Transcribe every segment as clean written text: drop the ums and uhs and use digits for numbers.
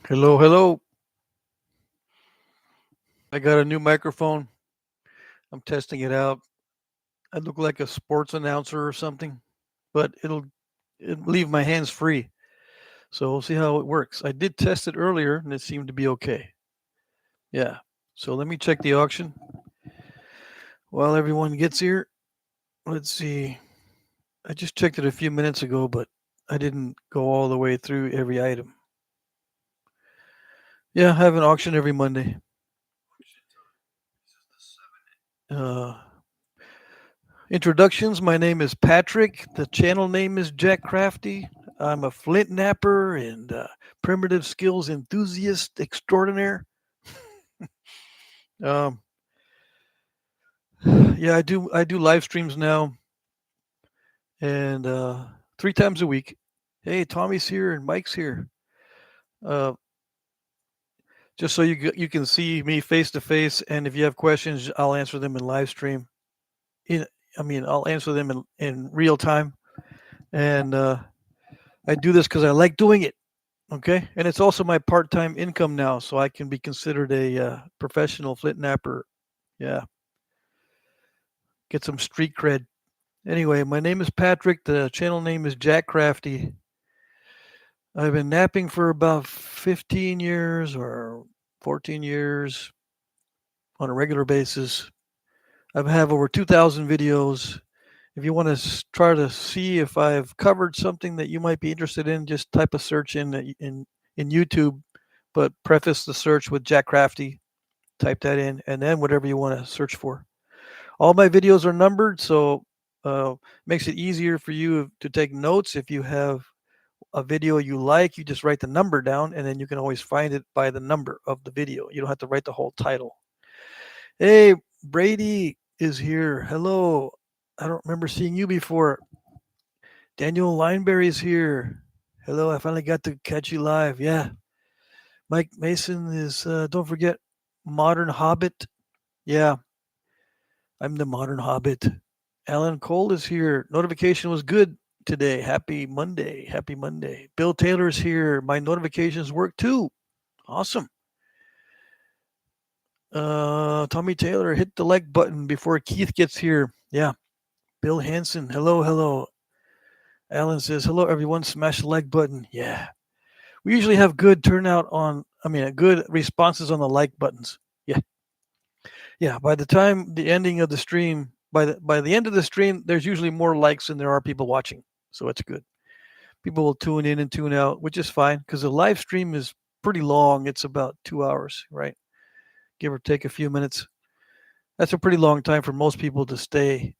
Hello, hello. I got a new microphone. I'm testing it out. I look like a sports announcer or something, but it'll leave my hands free. So we'll see how it works. I did test it earlier and it seemed to be okay. Yeah. So let me check the auction while everyone gets here. Let's see. I just checked it a few minutes ago, but I didn't go all the way through every item. Yeah, I have an auction every Monday. Uh, Introductions. My name is Patrick. The channel name is Jack Crafty. I'm a flint napper and primitive skills enthusiast extraordinaire. Um, yeah, I do live streams now, and 3 times a week. Hey, Tommy's here and Mike's here. Uh, just so you can see me face to face, and if you have questions, I'll answer them in live stream. In I'll answer them in real time, and I do this because I like doing it. Okay, and it's also my part-time income now, so I can be considered a professional flint napper. Yeah, get some street cred. Anyway, my name is Patrick. The channel name is Jack Crafty. I've been napping for about 15 years or 14 years on a regular basis. I have over 2,000 videos. If you want to try to see if I've covered something that you might be interested in, just type a search in YouTube, but preface the search with Jack Crafty. Type that in, and then whatever you want to search for. All my videos are numbered, so makes it easier for you to take notes. If you have a video you like, you just write the number down, and then you can always find it by the number of the video. You don't have to write the whole title. Hey, Brady is here. Hello. I don't remember seeing you before. Daniel Lineberry is here. Hello. I finally got to catch you live. Yeah. Mike Mason is. Don't forget, Modern Hobbit. Yeah, I'm the modern hobbit. Alan Cole is here. Notification was good today. Happy Monday. Happy Monday. Bill Taylor's here. My notifications work too. Awesome. Tommy Taylor, hit the like button before Keith gets here. Yeah. Bill Hansen. Hello, hello. Alan says, hello, everyone. Smash the like button. Yeah. We usually have good turnout good responses on the like buttons. Yeah. Yeah. By the time the ending of the stream, by the end of the stream, there's usually more likes than there are people watching. So it's good. People will tune in and tune out, which is fine because the live stream is pretty long. It's about 2 hours, right? Give or take a few minutes. That's a pretty long time for most people to stay,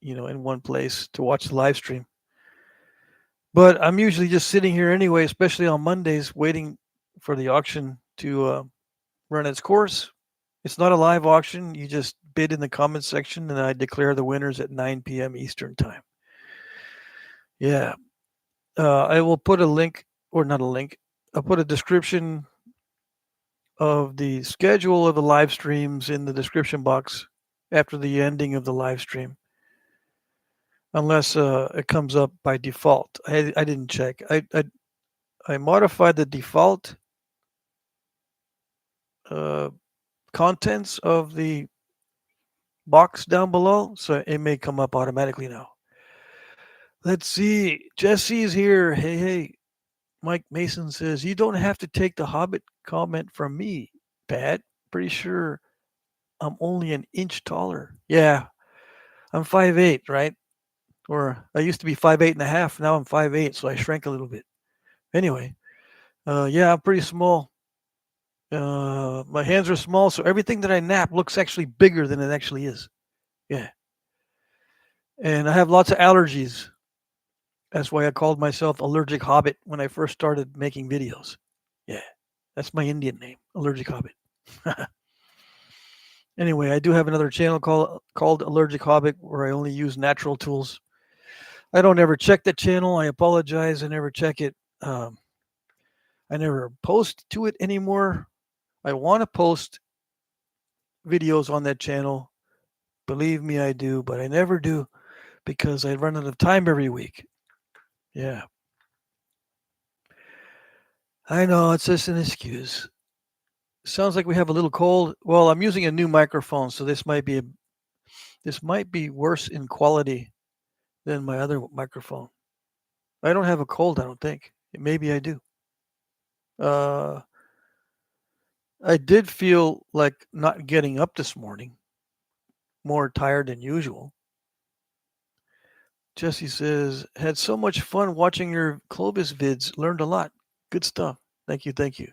in one place to watch the live stream. But I'm usually just sitting here anyway, especially on Mondays, waiting for the auction to run its course. It's not a live auction. You just bid in the comments section, and I declare the winners at 9 p.m. Eastern time. Yeah. I will put a link, or not a link, I'll put a description of the schedule of the live streams in the description box after the ending of the live stream, unless it comes up by default. I didn't check. I modified the default uh, contents of the box down below, so it may come up automatically now. Let's see. Jesse's here. Hey, hey. Mike Mason says, you don't have to take the Hobbit comment from me, Pat. Pretty sure I'm only an inch taller. Yeah, I'm 5'8", right? Or I used to be 5'8 and a half. Now I'm 5'8", so I shrank a little bit. Anyway, yeah, I'm pretty small. My hands are small, so everything that I nap looks actually bigger than it actually is. Yeah. And I have lots of allergies. That's why I called myself Allergic Hobbit when I first started making videos. Yeah, that's my Indian name, Allergic Hobbit. Anyway, I do have another channel called Allergic Hobbit where I only use natural tools. I don't ever check that channel. I apologize. I never check it. I never post to it anymore. I want to post videos on that channel. Believe me, I do, but I never do because I run out of time every week. Yeah. I know it's just an excuse. Sounds like we have a little cold. Well, I'm using a new microphone, so this might be worse in quality than my other microphone. I don't have a cold, I don't think. Maybe I do. Uh, I did feel like not getting up this morning, more tired than usual. Jesse says, had so much fun watching your Clovis vids. Learned a lot. Good stuff. Thank you. Thank you.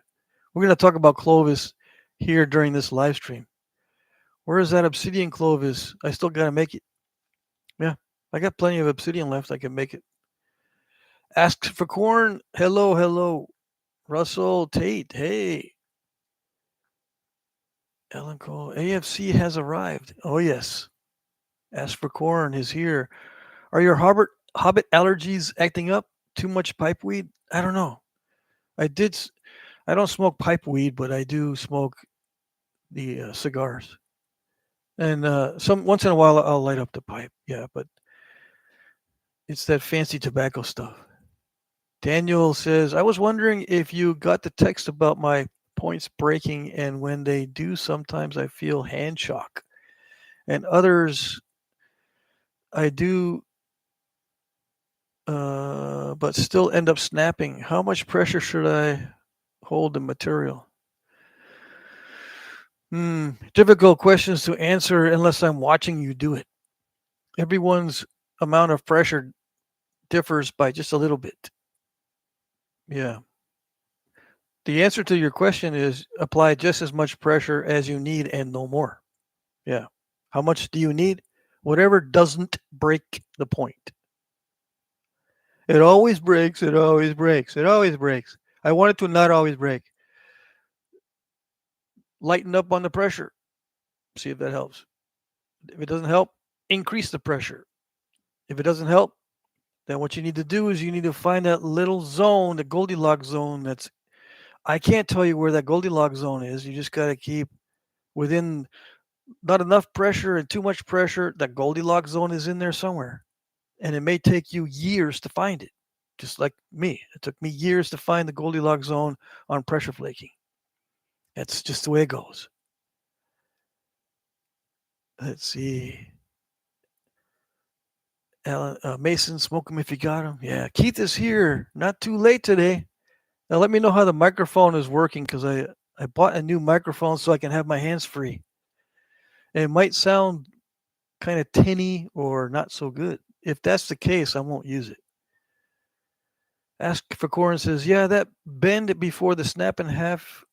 We're going to talk about Clovis here during this live stream. Where is that obsidian Clovis? I still got to make it. Yeah, I got plenty of obsidian left. I can make it. Asks for corn. Hello, hello. Russell Tate. Hey. Ellen Cole. AFC has arrived. Oh, yes. Ask for corn is here. Are your hobbit allergies acting up? Too much pipe weed? I don't know. I did. I don't smoke pipe weed, but I do smoke the cigars. And some once in a while I'll light up the pipe. Yeah, but it's that fancy tobacco stuff. Daniel says, I was wondering if you got the text about my points breaking, and when they do, sometimes I feel hand shock. And others I do, but still end up snapping. How much pressure should I hold the material? Difficult questions to answer unless I'm watching you do it. Everyone's amount of pressure differs by just a little bit. Yeah. The answer to your question is apply just as much pressure as you need and no more. Yeah. How much do you need? Whatever doesn't break the point. It always breaks. It always breaks. It always breaks. I want it to not always break. Lighten up on the pressure. See if that helps. If it doesn't help, increase the pressure. If it doesn't help, then what you need to do is you need to find that little zone, the Goldilocks zone. I can't tell you where that Goldilocks zone is. You just got to keep within not enough pressure and too much pressure. That Goldilocks zone is in there somewhere. And it may take you years to find it, just like me. It took me years to find the Goldilocks zone on pressure flaking. That's just the way it goes. Let's see. Alan, Mason, smoke him if you got him. Yeah, Keith is here. Not too late today. Now let me know how the microphone is working because I bought a new microphone so I can have my hands free. And it might sound kind of tinny or not so good. If that's the case, I won't use it. Ask for Corn says, yeah, that bend before the snap and half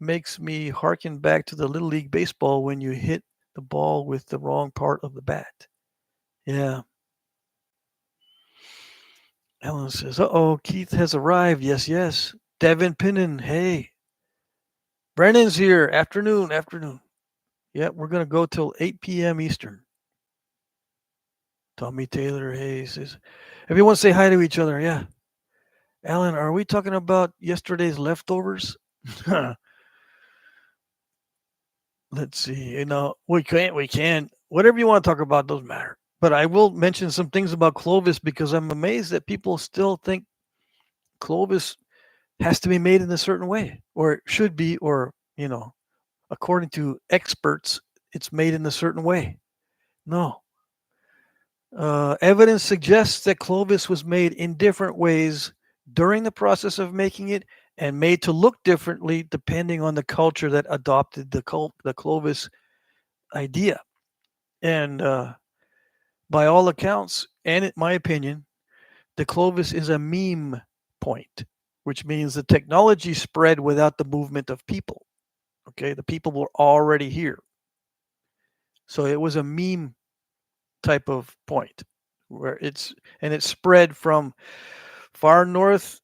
makes me harken back to the Little League baseball when you hit the ball with the wrong part of the bat. Yeah. Ellen says, uh-oh, Keith has arrived. Yes, yes. Devin Pinnan, hey. Brennan's here. Afternoon. Yeah, we're going to go till 8 p.m. Eastern. Tommy Taylor, hey, says, everyone say hi to each other. Yeah. Alan, are we talking about yesterday's leftovers? Let's see. We can. Whatever you want to talk about doesn't matter. But I will mention some things about Clovis because I'm amazed that people still think Clovis has to be made in a certain way, or it should be, or, according to experts, it's made in a certain way. No. Evidence suggests that Clovis was made in different ways during the process of making it and made to look differently depending on the culture that adopted the Clovis idea. And by all accounts, and in my opinion, the Clovis is a meme point, which means the technology spread without the movement of people. Okay, the people were already here. So it was a meme type of point where it's spread from far north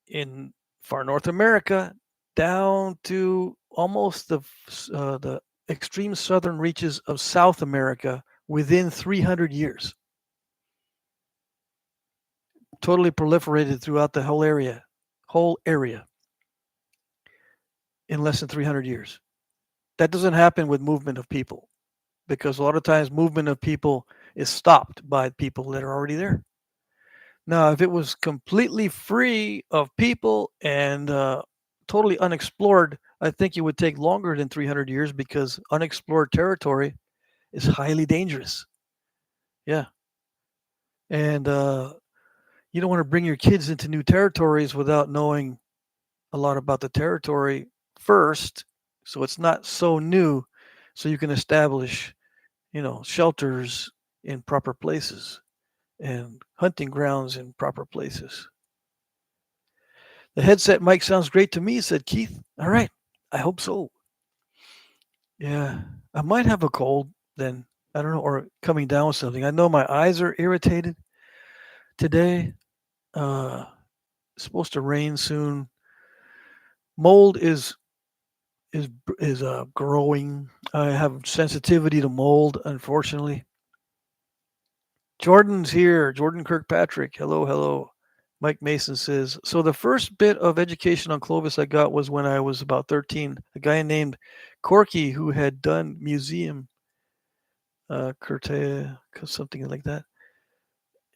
in far North America down to almost the extreme southern reaches of South America within 300 years. Totally proliferated throughout the whole area in less than 300 years. That doesn't happen with movement of people because a lot of times movement of people is stopped by people that are already there. Now, if it was completely free of people and totally unexplored, I think it would take longer than 300 years because unexplored territory is highly dangerous. Yeah. And you don't want to bring your kids into new territories without knowing a lot about the territory first. So it's not so new. So you can establish, shelters in proper places and hunting grounds in proper places. The headset mic sounds great to me, said Keith. All right. I hope so. Yeah. I might have a cold then. I don't know, or coming down with something. I know my eyes are irritated today. Uh, it's supposed to rain soon. Mold is is growing. I have sensitivity to mold, unfortunately. Jordan's here. Jordan Kirkpatrick. Hello, hello. Mike Mason says, so the first bit of education on Clovis I got was when I was about 13. A guy named Corky who had done museum, Curte, something like that.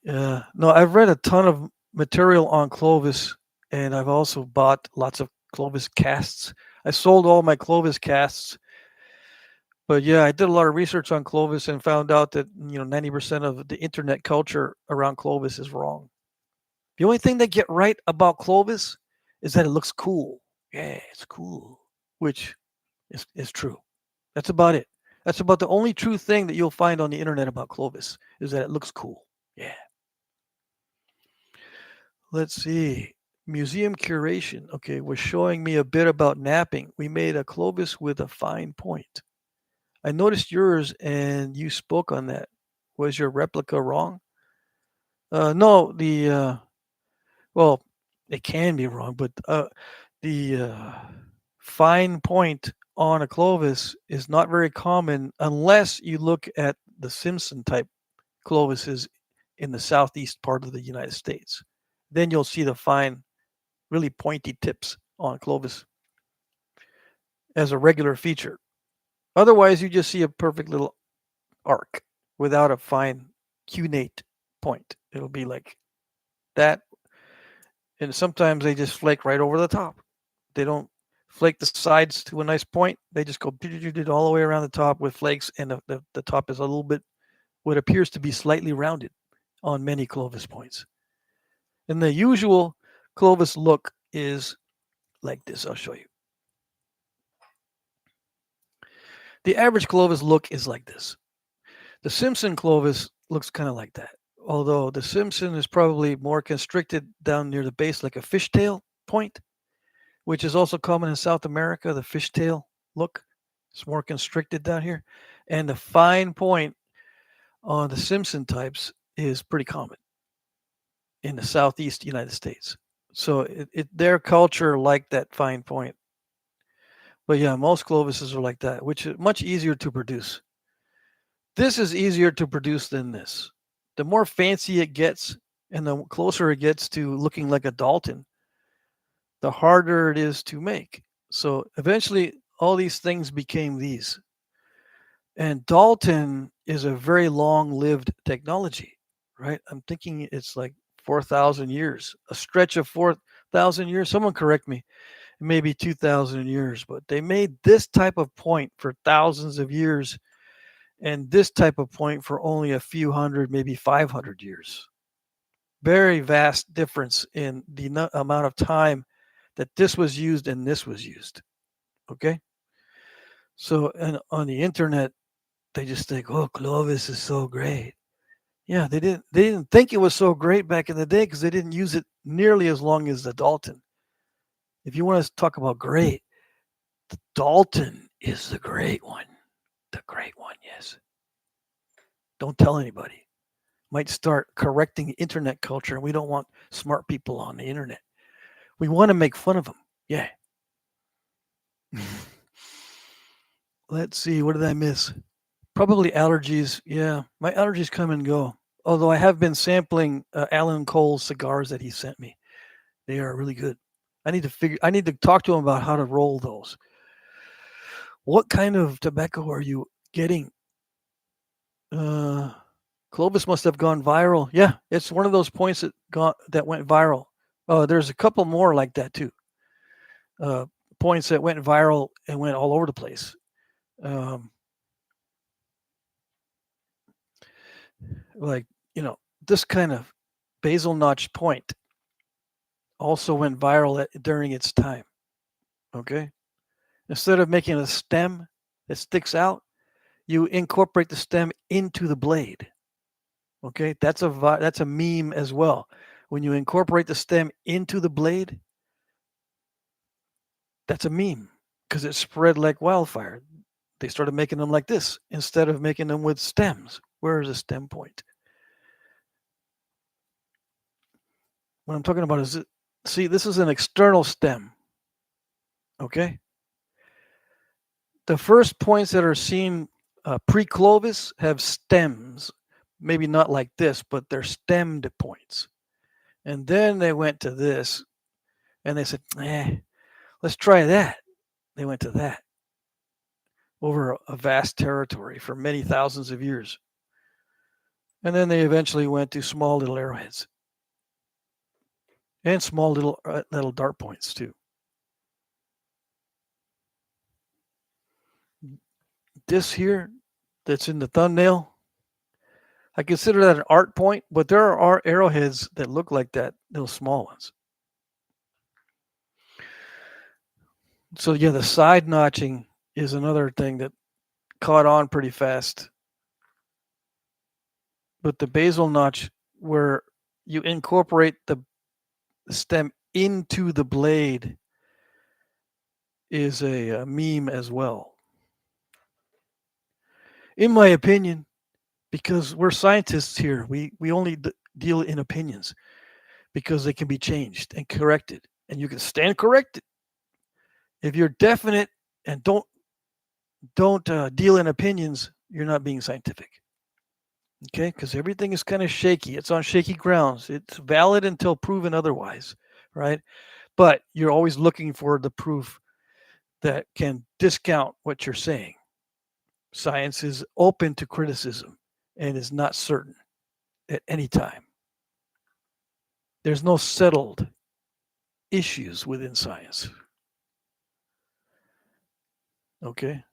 No, I've read a ton of material on Clovis, and I've also bought lots of Clovis casts. I sold all my Clovis casts, but yeah, I did a lot of research on Clovis and found out that 90% of the internet culture around Clovis is wrong. The only thing they get right about Clovis is that it looks cool. Yeah, it's cool, which is true. That's about it. That's about the only true thing that you'll find on the internet about Clovis is that it looks cool. Yeah. Let's see. Museum curation. Okay, was showing me a bit about knapping. We made a Clovis with a fine point. I noticed yours and you spoke on that. Was your replica wrong? No, well, it can be wrong, but the fine point on a Clovis is not very common unless you look at the Simpson type Clovises in the southeast part of the United States. Then you'll see the fine, really pointy tips on Clovis as a regular feature. Otherwise, you just see a perfect little arc without a fine cunate point. It'll be like that. And sometimes they just flake right over the top. They don't flake the sides to a nice point. They just go all the way around the top with flakes, and the top is a little bit what appears to be slightly rounded on many Clovis points. And the usual Clovis look is like this. I'll show you. The average Clovis look is like this. The Simpson Clovis looks kind of like that, although the Simpson is probably more constricted down near the base, like a fishtail point, which is also common in South America. The fishtail look is more constricted down here, and the fine point on the Simpson types is pretty common in the southeast United States. So their culture like that fine point. But yeah, most Clovises are like that, which is much easier to produce. This is easier to produce than this. The more fancy it gets and the closer it gets to looking like a Dalton, the harder it is to make. So eventually, all these things became these. And Dalton is a very long lived technology, right? I'm thinking it's like 4,000 years, a stretch of 4,000 years. Someone correct me, maybe 2,000 years, but they made this type of point for thousands of years and this type of point for only a few hundred, maybe 500 years. Very vast difference in the amount of time that this was used and this was used. Okay. So, and on the internet, they just think, oh, Clovis is so great. Yeah, they didn't think it was so great back in the day because they didn't use it nearly as long as the Dalton. If you want to talk about great, the Dalton is the great one. The great one, yes. Don't tell anybody. Might start correcting internet culture, and we don't want smart people on the internet. We want to make fun of them. Yeah. Let's see. What did I miss? Probably allergies. Yeah, my allergies come and go. Although I have been sampling Alan Cole's cigars that he sent me. They are really good. I need to talk to him about how to roll those. What kind of tobacco are you getting? Uh, Clovis must have gone viral. Yeah, it's one of those points that went viral. There's a couple more like that too. Uh, Points that went viral and went all over the place. Um, like this kind of basal notch point also went viral during its time. Okay, instead of making a stem that sticks out, you incorporate the stem into the blade. Okay, that's a meme as well. When you incorporate the stem into the blade, that's a meme because it spread like wildfire. They started making them like this instead of making them with stems. Where is the stem point? What I'm talking about is, see, this is an external stem. Okay, the first points that are seen pre-Clovis have stems. Maybe not like this, but they're stemmed points. And then they went to this, and they said, let's try that. They went to that over a vast territory for many thousands of years. And then they eventually went to small little arrowheads and small little dart points too. This here that's in the thumbnail, I consider that an art point, but there are arrowheads that look like that, little small ones. So yeah, the side notching is another thing that caught on pretty fast. But the basal notch, where you incorporate the stem into the blade, is a meme as well. In my opinion, because we're scientists here, we only deal in opinions because they can be changed and corrected, and you can stand corrected. If you're definite and don't deal in opinions, you're not being scientific. Okay, because everything is kind of shaky. It's on shaky grounds. It's valid until proven otherwise, right? But you're always looking for the proof that can discount what you're saying. Science is open to criticism and is not certain at any time. There's no settled issues within science. Okay?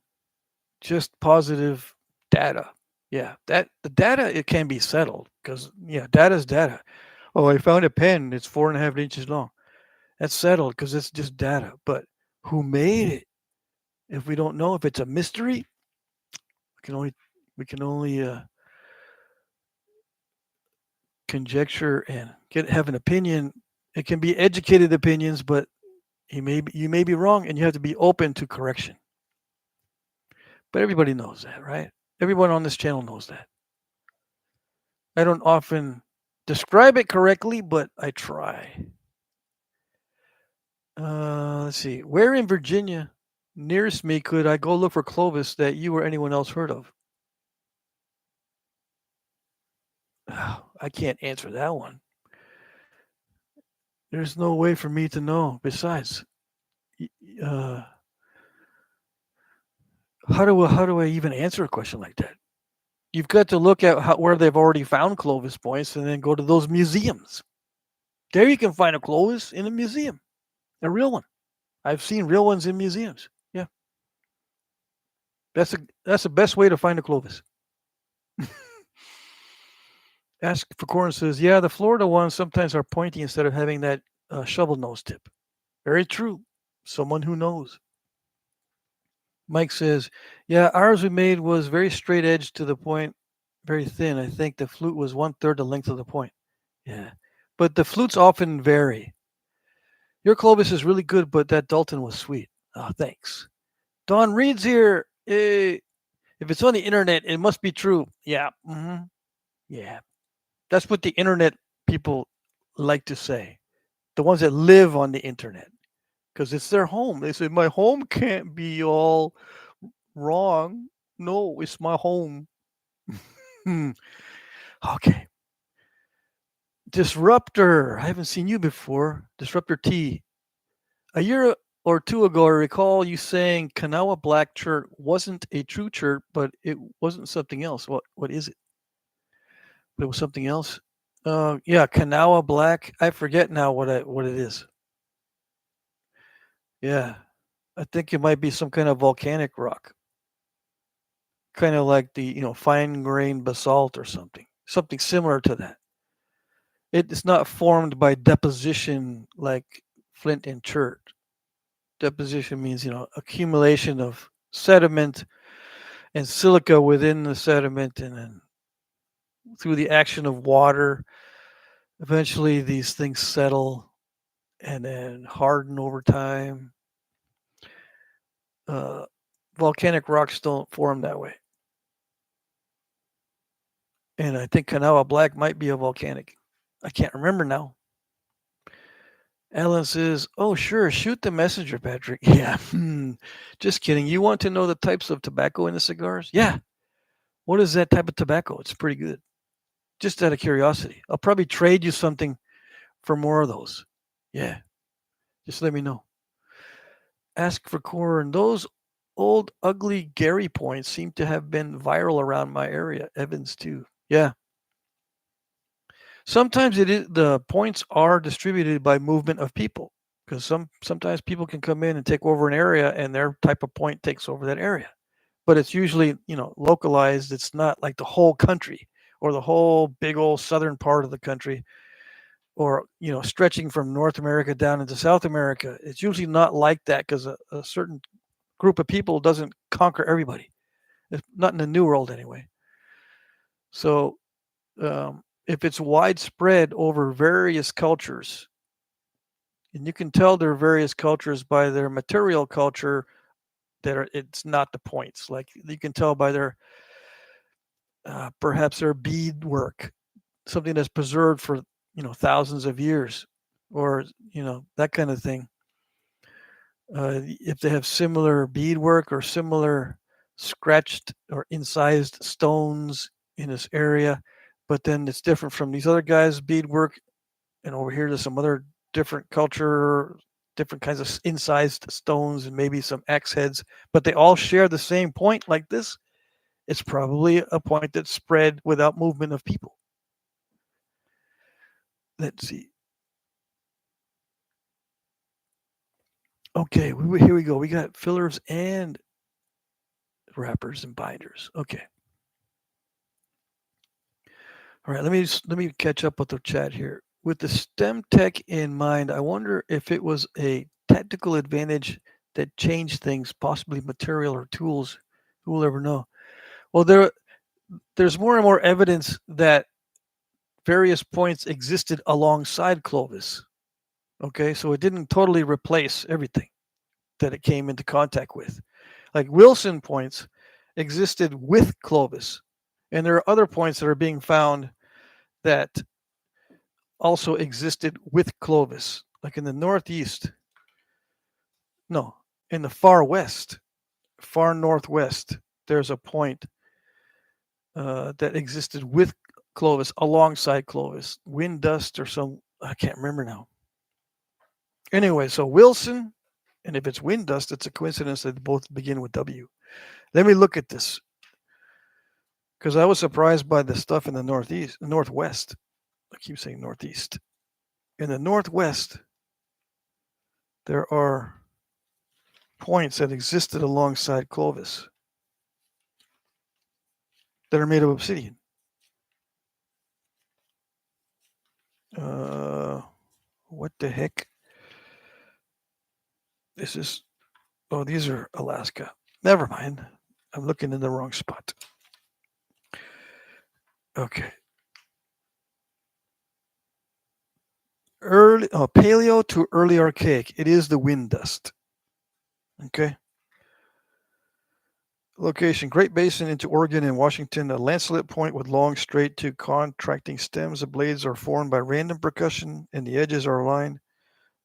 Just positive data. Yeah, that the data, it can be settled because data is data. Oh, I found a pen. It's 4.5 inches long. That's settled because it's just data. But who made it? If we don't know, if it's a mystery, we can only conjecture and have an opinion. It can be educated opinions, but you may be wrong, and you have to be open to correction. But everybody knows that, right? Everyone on this channel knows that. I don't often describe it correctly, but I try. Let's see. Where in Virginia, nearest me, could I go look for Clovis that you or anyone else heard of? I can't answer that one. There's no way for me to know. Besides, how do I even answer a question like that? You've got to look at where they've already found Clovis points and then go to those museums. There you can find a Clovis in a museum, a real one. I've seen real ones in museums. Yeah, that's the best way to find a Clovis. Ask for Corn says, yeah, the Florida ones sometimes are pointy instead of having that shovel nose tip. Very true. Someone who knows. Mike says, yeah, ours we made was very straight edge to the point, very thin. I think the flute was 1/3 the length of the point. Yeah, but the flutes often vary. Your Clovis is really good, but that Dalton was sweet. Oh, thanks. Don Reed's here. If it's on the internet, it must be true. Yeah. Mm-hmm. Yeah. That's what the internet people like to say. The ones that live on the internet, because it's their home. They say, my home can't be all wrong. No, it's my home. Okay. Disruptor. I haven't seen you before. Disruptor T. A year or two ago, I recall you saying Kanawha Black chert wasn't a true chert, but it wasn't something else. What is it? But it was something else. Yeah, Kanawha Black. I forget now what it is. Yeah, I think it might be some kind of volcanic rock, kind of like the fine grained basalt or something similar to that. It's not formed by deposition like flint and chert. Deposition means accumulation of sediment and silica within the sediment, and then through the action of water, eventually these things settle and then harden over time. Uh, Volcanic rocks don't form that way. And I think Kanawha Black might be a volcanic. I can't remember now. Alan says, "Oh, sure, shoot the messenger, Patrick." Yeah, just kidding. You want to know the types of tobacco in the cigars? Yeah. What is that type of tobacco? It's pretty good. Just out of curiosity. I'll probably trade you something for more of those. Yeah, just let me know. Ask for corn. Those old ugly Gary points seem to have been viral around my area. Evans too. Yeah. Sometimes the points are distributed by movement of people because sometimes people can come in and take over an area and their type of point takes over that area. But it's usually, localized. It's not like the whole country or the whole big old southern part of the country or, stretching from North America down into South America. It's usually not like that because a certain group of people doesn't conquer everybody. It's not in the New World anyway. So if it's widespread over various cultures, and you can tell their various cultures by their material culture it's not the points. Like you can tell by their perhaps their beadwork, something that's preserved for thousands of years, or that kind of thing. If they have similar beadwork or similar scratched or incised stones in this area, but then it's different from these other guys' beadwork, and over here there's some other different culture, different kinds of incised stones, and maybe some axe heads, but they all share the same point like this. It's probably a point that's spread without movement of people. Let's see. Okay, here we go. We got fillers and wrappers and binders. Okay. All right, let me catch up with the chat here. With the STEM tech in mind, I wonder if it was a technical advantage that changed things, possibly material or tools. Who will ever know? Well, there's more and more evidence that various points existed alongside Clovis. Okay, so it didn't totally replace everything that it came into contact with. Like Wilson points existed with Clovis, and there are other points that are being found that also existed with Clovis, like in the Northeast. No, in the far west, far northwest, there's a point that existed with Clovis, alongside Clovis. Wind dust or some, I can't remember now. Anyway, so Wilson, and if it's wind dust, it's a coincidence that they both begin with W. Let me look at this because I was surprised by the stuff in the northwest. I keep saying northeast. In the northwest, there are points that existed alongside Clovis that are made of obsidian. What the heck? This is, oh, these are Alaska. Never mind. I'm looking in the wrong spot. Okay. Paleo to early archaic. It is the wind dust. Okay. Location: Great Basin into Oregon and Washington. A lancelet point with long, straight to contracting stems. The blades are formed by random percussion, and the edges are aligned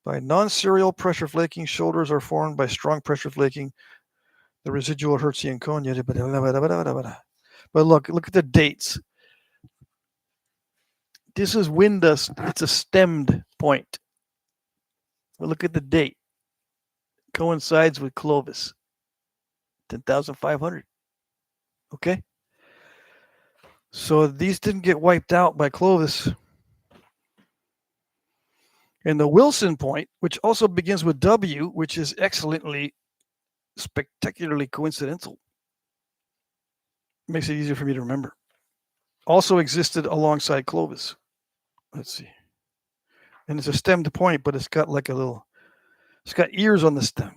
by non-serial pressure flaking. Shoulders are formed by strong pressure flaking. The residual Hertzian cone. But look at the dates. This is wind dust. It's a stemmed point. But look at the date. Coincides with Clovis. 10,500. Okay. So these didn't get wiped out by Clovis. And the Wilson point, which also begins with W, which is excellently, spectacularly coincidental, makes it easier for me to remember, also existed alongside Clovis. Let's see. And it's a stemmed point, but it's got like it's got ears on the stem.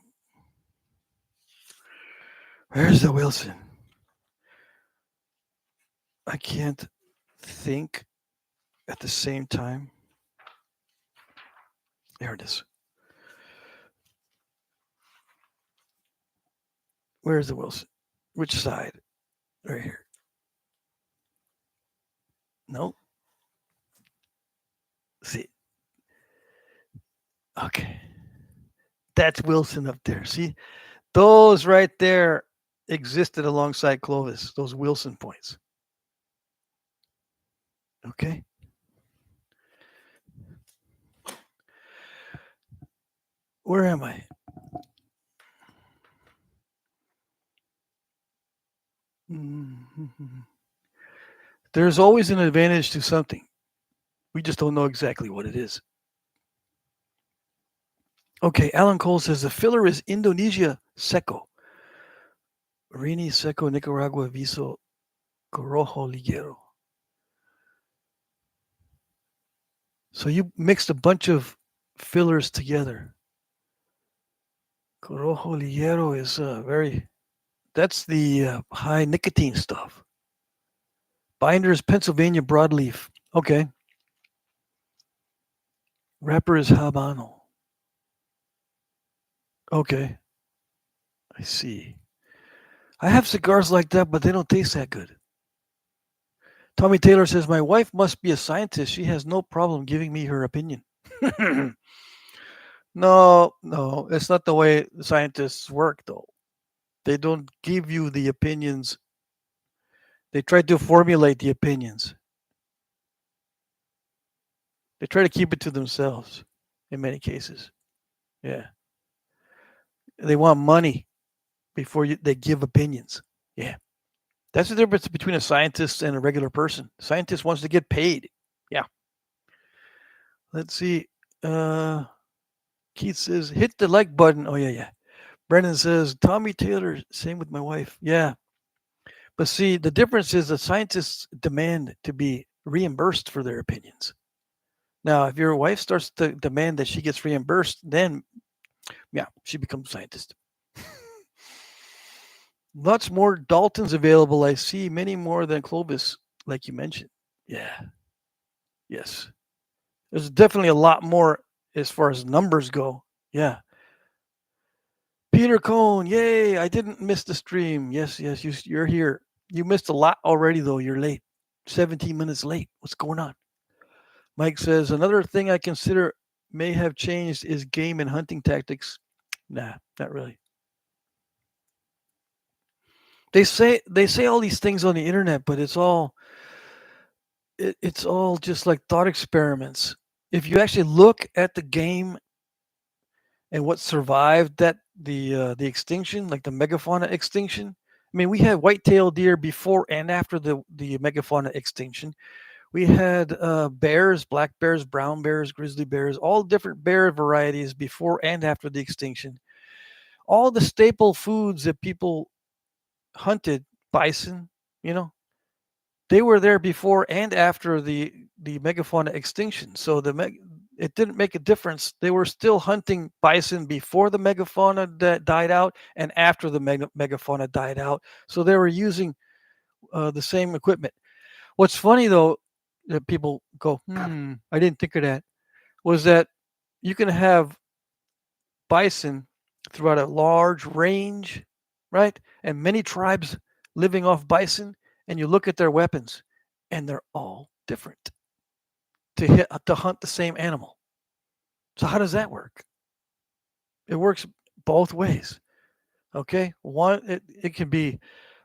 Where's the Wilson? I can't think at the same time. There it is. Where's the Wilson? Which side? Right here. Nope. See. Okay. That's Wilson up there. See? Those right there existed alongside Clovis, those Wilson points. Okay. Where am I? There's always an advantage to something. We just don't know exactly what it is. Okay, Alan Cole says the filler is Indonesia seco. Rini seco, Nicaragua viso, corojo ligero. So you mixed a bunch of fillers together. Corojo ligero is that's the high nicotine stuff. Binder is Pennsylvania broadleaf. Okay. Wrapper is Habano. Okay. I see. I have cigars like that, but they don't taste that good. Tommy Taylor says, my wife must be a scientist. She has no problem giving me her opinion. No, it's not the way scientists work, though. They don't give you the opinions. They try to formulate the opinions. They try to keep it to themselves in many cases. Yeah. They want money before they give opinions. Yeah. That's the difference between a scientist and a regular person. A scientist wants to get paid. Yeah. Let's see. Keith says, hit the like button. Oh, yeah. Brendan says, Tommy Taylor, same with my wife. Yeah. But see, the difference is that scientists demand to be reimbursed for their opinions. Now, if your wife starts to demand that she gets reimbursed, then, yeah, she becomes a scientist. Lots more Daltons available. I see many more than Clovis, like you mentioned. Yeah. Yes. There's definitely a lot more as far as numbers go. Yeah. Peter Cohn, yay! I didn't miss the stream. Yes, you're here. You missed a lot already, though. You're late. 17 minutes late. What's going on? Mike says, another thing I consider may have changed is game and hunting tactics. Nah, not really. They say all these things on the internet, but it's all just like thought experiments. If you actually look at the game and what survived the extinction, like the megafauna extinction. I mean, we had white-tailed deer before and after the megafauna extinction. We had bears, black bears, brown bears, grizzly bears, all different bear varieties before and after the extinction. All the staple foods that people hunted, bison, they were there before and after the megafauna extinction. So it didn't make a difference. They were still hunting bison before the megafauna that died out and after the megafauna died out. So they were using the same equipment. What's funny though, that people go, I didn't think of that, was that you can have bison throughout a large range, right? And many tribes living off bison, and you look at their weapons, and they're all different to hunt the same animal. So how does that work? It works both ways. Okay, it can be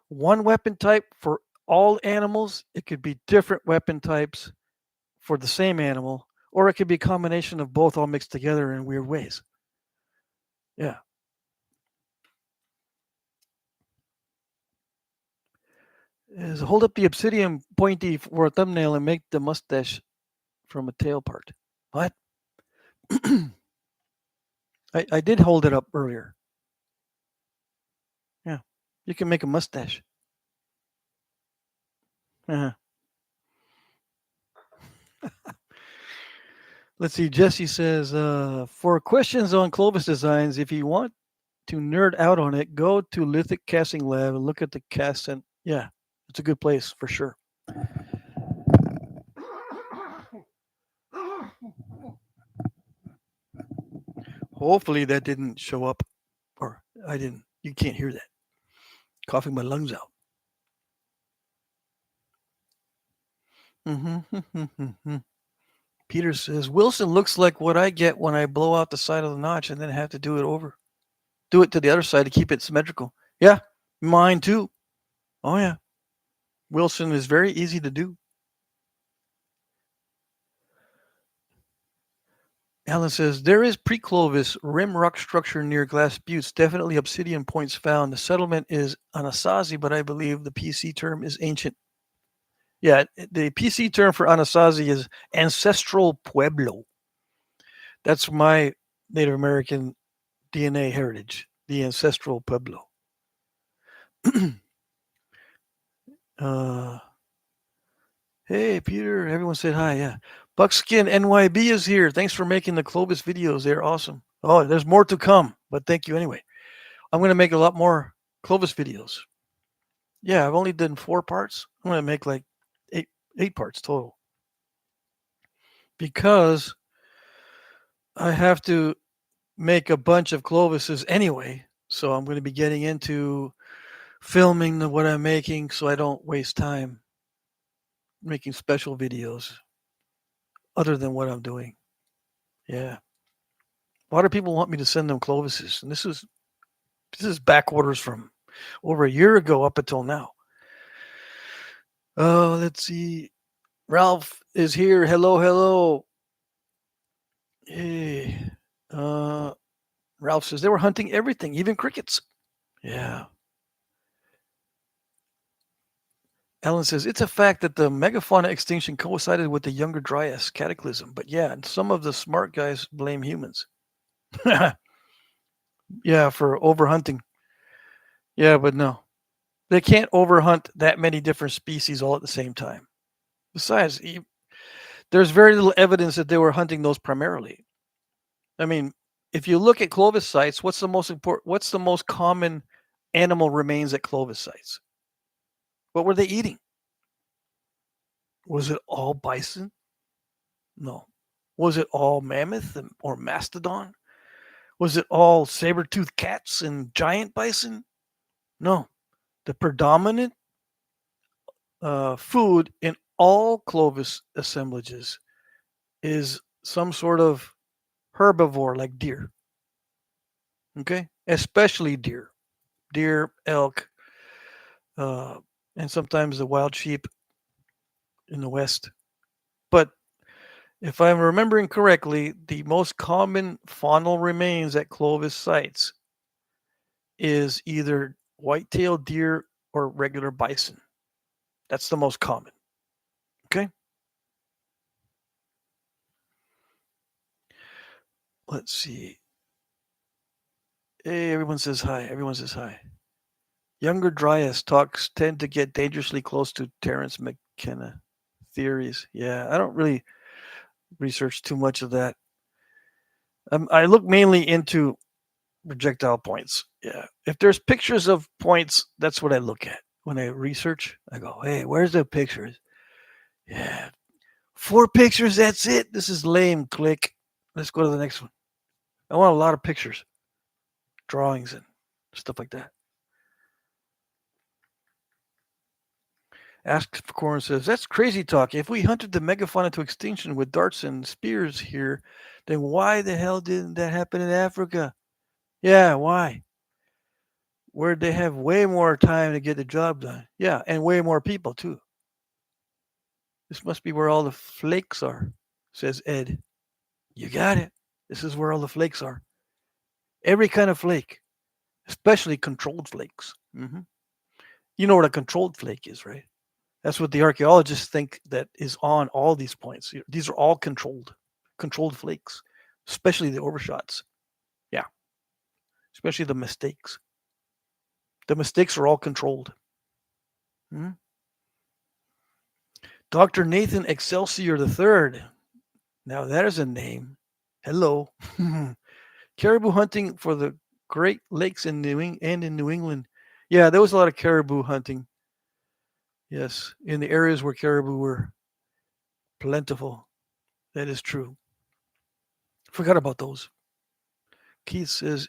one weapon type for all animals. It could be different weapon types for the same animal, or it could be a combination of both all mixed together in weird ways. Yeah. Is hold up the obsidian pointy for a thumbnail and make the mustache from a tail part. What? I did hold it up earlier. Yeah. You can make a mustache. Uh-huh. Let's see. Jesse says, for questions on Clovis designs, if you want to nerd out on it, go to Lithic Casting Lab and look at the cast. And yeah, it's a good place for sure. Hopefully that didn't show up, or I didn't. You can't hear that. Coughing my lungs out. Mm-hmm. Peter says, Wilson looks like what I get when I blow out the side of the notch and then have to do it over. Do it to the other side to keep it symmetrical. Yeah, mine too. Oh, yeah. Wilson is very easy to do. Alan says, there is pre-Clovis rim rock structure near Glass Buttes. Definitely obsidian points found. The settlement is Anasazi, but I believe the PC term is ancient. Yeah, the PC term for Anasazi is ancestral pueblo. That's my Native American DNA heritage, the ancestral pueblo. Hey, Peter. Everyone said hi. Yeah. Buckskin NYB is here. Thanks for making the Clovis videos. They're awesome. Oh, there's more to come, but thank you anyway. I'm going to make a lot more Clovis videos. Yeah, I've only done 4 parts. I'm going to make like eight parts total because I have to make a bunch of Clovises anyway. So I'm going to be getting into filming what I'm making so I don't waste time making special videos other than what I'm doing. Yeah. A lot of people want me to send them Clovises, and this is back orders from over a year ago up until now. Let's see. Ralph is here. Hello, hello. Hey. Ralph says they were hunting everything, even crickets. Yeah. Alan says it's a fact that the megafauna extinction coincided with the Younger Dryas cataclysm, but yeah, and some of the smart guys blame humans. Yeah, for overhunting. Yeah, but no. They can't overhunt that many different species all at the same time. Besides, there's very little evidence that they were hunting those primarily. I mean, if you look at Clovis sites, what's the most common animal remains at Clovis sites? What were they eating? Was it all bison? No. Was it all mammoth or mastodon? Was it all saber-toothed cats and giant bison? No. The predominant food in all Clovis assemblages is some sort of herbivore like deer. Okay? Especially deer. Deer, elk, and sometimes the wild sheep in the West. But if I'm remembering correctly, the most common faunal remains at Clovis sites is either white-tailed deer or regular bison. That's the most common. Okay? Let's see. Hey, everyone says hi. Everyone says hi. Younger Dryas talks tend to get dangerously close to Terence McKenna theories. Yeah, I don't really research too much of that. I look mainly into projectile points. Yeah. If there's pictures of points, that's what I look at. When I research, I go, hey, where's the pictures? Yeah. 4 pictures, that's it. This is lame. Click. Let's go to the next one. I want a lot of pictures, drawings, and stuff like that. Ask for Corn says, that's crazy talk. If we hunted the megafauna to extinction with darts and spears here, then why the hell didn't that happen in Africa? Yeah, why? Where they have way more time to get the job done. Yeah, and way more people too. This must be where all the flakes are, says Ed. You got it. This is where all the flakes are. Every kind of flake, especially controlled flakes. You know what a controlled flake is, right? That's what the archaeologists think that is on all these points. These are all controlled flakes, especially the overshots. Yeah, especially the mistakes. The mistakes are all controlled. Hmm? Dr. Nathan Excelsior III. Now that is a name. Hello. Caribou hunting for the Great Lakes in New England. Yeah, there was a lot of caribou hunting. Yes, in the areas where caribou were plentiful. That is true. Forgot about those. Keith says,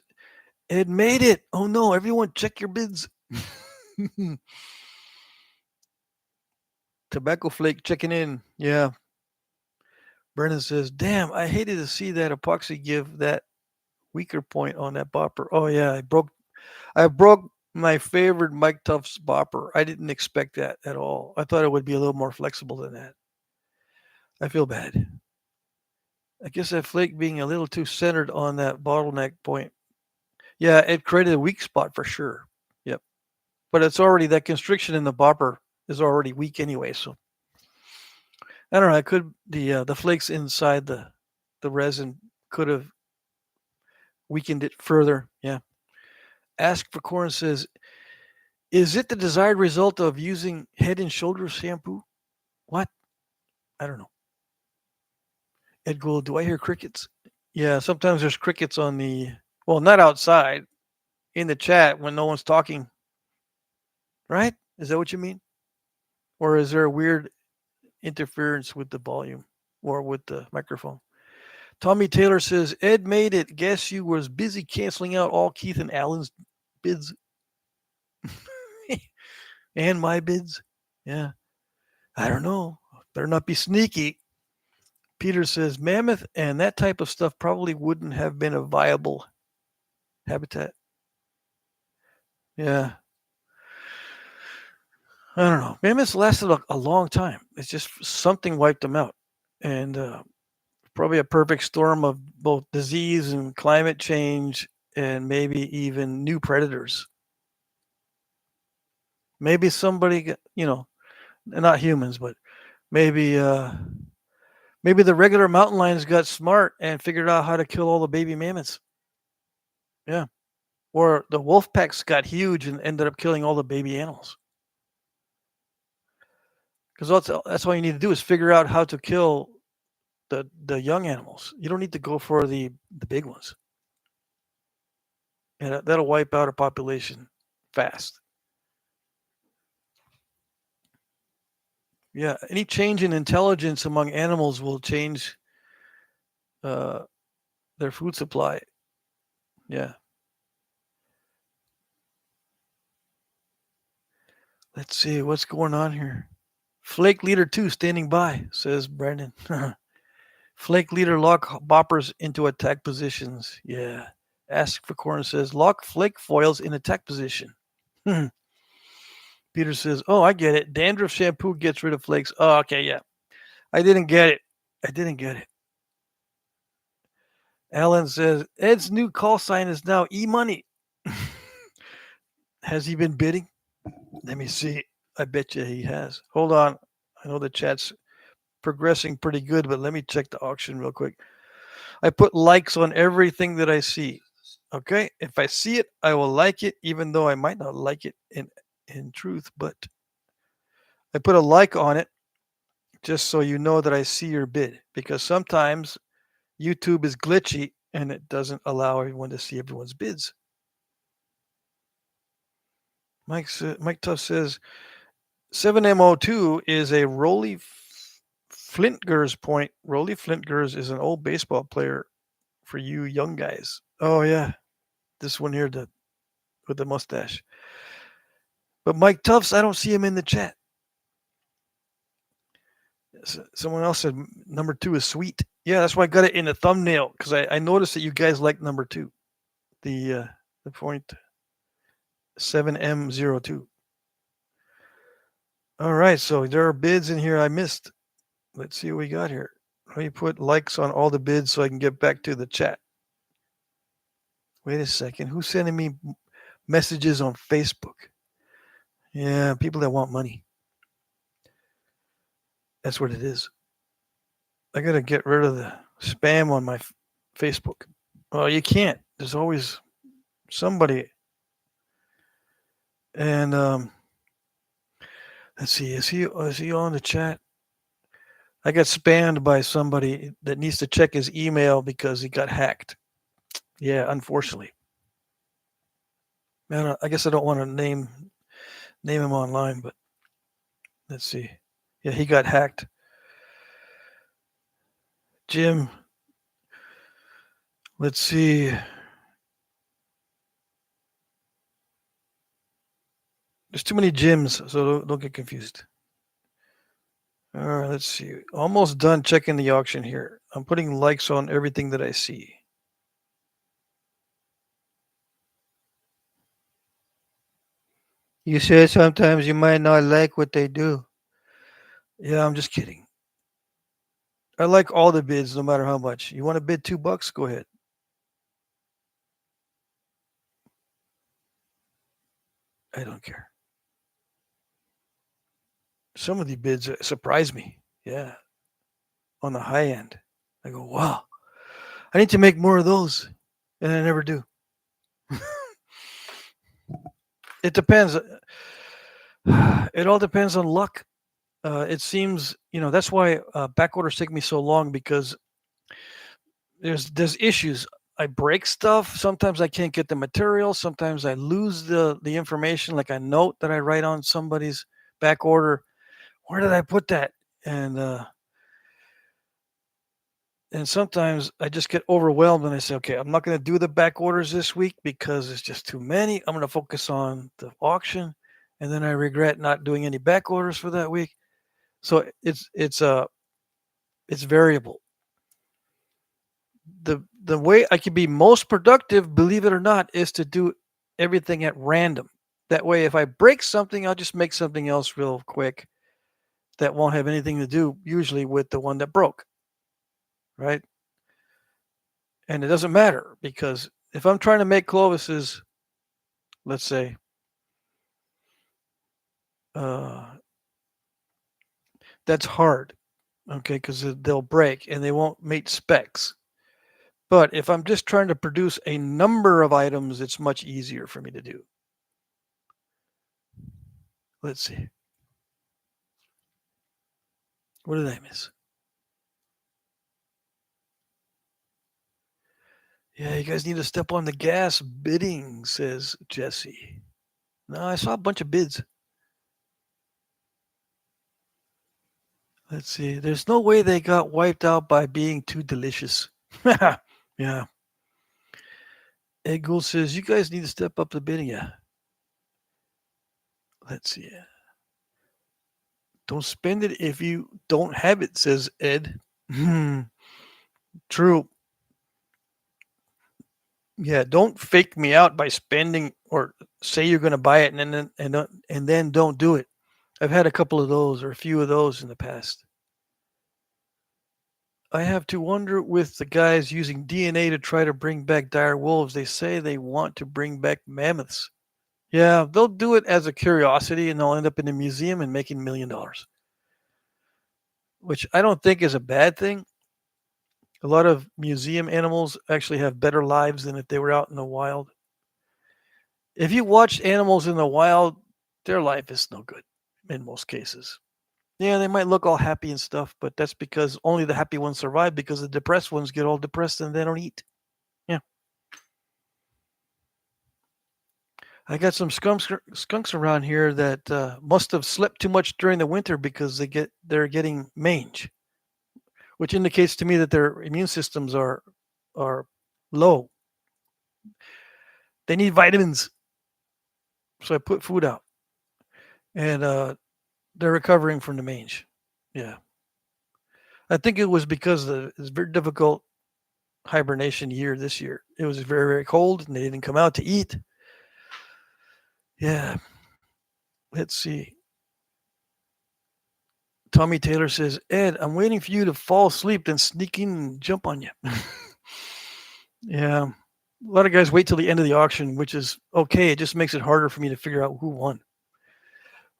Ed made it. Oh no, everyone check your bids. Tobacco Flake checking in. Yeah. Brennan says, damn, I hated to see that epoxy give that weaker point on that bopper. Oh yeah, I broke my favorite Mike Tufts bopper. I didn't expect that at all. I thought it would be a little more flexible than that. I feel bad. I guess that flake being a little too centered on that bottleneck point. Yeah, it created a weak spot for sure. Yep. But it's already that constriction in the bopper is already weak anyway. So I don't know. It could the flakes inside the resin could have weakened it further. Yeah. Ask for Corn says, is it the desired result of using Head and Shoulders shampoo? What? I don't know. Ed Gould, do I hear crickets? Yeah, sometimes there's crickets on well, not outside, in the chat when no one's talking, right? Is that what you mean? Or is there a weird interference with the volume or with the microphone? Tommy Taylor says, Ed made it. Guess you was busy canceling out all Keith and Alan's bids and my bids. Yeah, I don't know. Better not be sneaky. Peter says, mammoth and that type of stuff probably wouldn't have been a viable habitat. Yeah. I don't know. Mammoths lasted a long time. It's just something wiped them out. And probably a perfect storm of both disease and climate change and maybe even new predators. Maybe somebody, not humans, but maybe maybe the regular mountain lions got smart and figured out how to kill all the baby mammoths. Yeah. Or the wolf packs got huge and ended up killing all the baby animals. Because that's all you need to do is figure out how to kill the young animals. You don't need to go for the big ones. And that'll wipe out a population fast. Yeah, any change in intelligence among animals will change uh, their food supply. Yeah. Let's see what's going on here. Flake Leader 2 standing by, says Brandon. Flake Leader lock boppers into attack positions. Yeah. Ask for Corn says lock flake foils in attack position. Peter says, oh, I get it. Dandruff shampoo gets rid of flakes. Oh, okay, yeah. I didn't get it. Alan says, Ed's new call sign is now e-money. Has he been bidding? Let me see. I bet you he has. Hold on. I know the chat's progressing pretty good, but let me check the auction real quick. I put likes on everything that I see. Okay? If I see it, I will like it, even though I might not like it in truth, but I put a like on it just so you know that I see your bid, because sometimes YouTube is glitchy and it doesn't allow everyone to see everyone's bids. Mike Tuff says 7MO2 is a Rolly Flintgers point. Rolly Flintgers is an old baseball player for you young guys. Oh yeah, this one here with the mustache. But Mike Tufts, I don't see him in the chat. Someone else said number 2 is sweet. Yeah, that's why I got it in the thumbnail, because I noticed that you guys like number 2, the point 7M02. All right, so there are bids in here I missed. Let's see what we got here. Let me put likes on all the bids so I can get back to the chat. Wait a second. Who's sending me messages on Facebook? Yeah, people that want money. That's what it is. I got to get rid of the spam on my Facebook. Well, you can't. There's always somebody. And let's see. Is he on the chat? I got spammed by somebody that needs to check his email because he got hacked. Yeah, unfortunately. Man, I guess I don't want to name him online, but let's see. Yeah, he got hacked. Jim, let's see. There's too many Jims, so don't get confused. All right, let's see. Almost done checking the auction here. I'm putting likes on everything that I see. You said sometimes you might not like what they do. Yeah, I'm just kidding. I like all the bids, no matter how much. You want to bid $2? Go ahead. I don't care. Some of the bids surprise me. Yeah, on the high end. I go, wow, I need to make more of those, and I never do. It depends. It all depends on luck. It seems, that's why back orders take me so long because there's issues. I break stuff. Sometimes I can't get the material. Sometimes I lose the information, like a note that I write on somebody's back order. Where did I put that? And sometimes I just get overwhelmed and I say, okay, I'm not going to do the back orders this week because it's just too many. I'm going to focus on the auction, and then I regret not doing any back orders for that week. So it's variable. The way I can be most productive, believe it or not, is to do everything at random. That way, if I break something, I'll just make something else real quick that won't have anything to do usually with the one that broke, right? And it doesn't matter because if I'm trying to make Clovis's, let's say, that's hard, okay, because they'll break and they won't meet specs. But if I'm just trying to produce a number of items, it's much easier for me to do. Let's see. What did I miss? Yeah, you guys need to step on the gas bidding, says Jesse. No, I saw a bunch of bids. Let's see. There's no way they got wiped out by being too delicious. Yeah. Ed Gould says, you guys need to step up the bidding. Yeah. Let's see. Don't spend it if you don't have it, says Ed. True. Yeah, don't fake me out by spending or say you're going to buy it and then don't do it. I've had a couple of those or a few of those in the past. I have to wonder with the guys using DNA to try to bring back dire wolves. They say they want to bring back mammoths. Yeah, they'll do it as a curiosity and they'll end up in a museum and making $1 million, which I don't think is a bad thing. A lot of museum animals actually have better lives than if they were out in the wild. If you watch animals in the wild, their life is no good in most cases. Yeah, they might look all happy and stuff, but that's because only the happy ones survive because the depressed ones get all depressed and they don't eat. Yeah. I got some skunks around here that must have slept too much during the winter because they're getting mange, which indicates to me that their immune systems are low. They need vitamins, so I put food out, and they're recovering from the mange. Yeah, I think it was because it's very difficult hibernation year this year. It was very, very cold, and they didn't come out to eat. Yeah, let's see. Tommy Taylor says, Ed, I'm waiting for you to fall asleep, then sneak in and jump on you. Yeah. A lot of guys wait till the end of the auction, which is okay. It just makes it harder for me to figure out who won.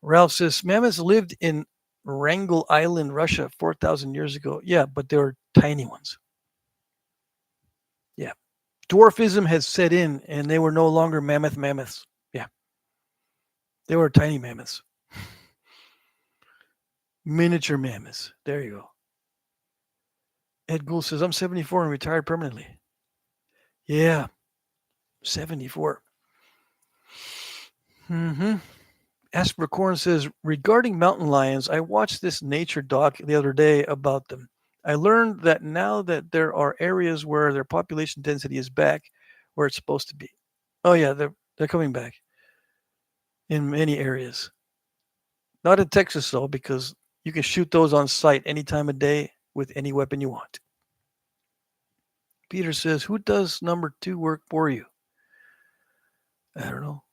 Ralph says, mammoths lived in Wrangel Island, Russia, 4,000 years ago. Yeah, but they were tiny ones. Yeah. Dwarfism had set in, and they were no longer mammoths. Yeah. They were tiny mammoths. Miniature mammoths. There you go. Ed Gould says, I'm 74 and retired permanently. Yeah. 74. Mm-hmm. Asper Corn says, regarding mountain lions, I watched this nature doc the other day about them. I learned that now that there are areas where their population density is back where it's supposed to be. Oh yeah, they're coming back in many areas. Not in Texas though, because you can shoot those on sight any time of day with any weapon you want. Peter says, who does number 2 work for you? I don't know.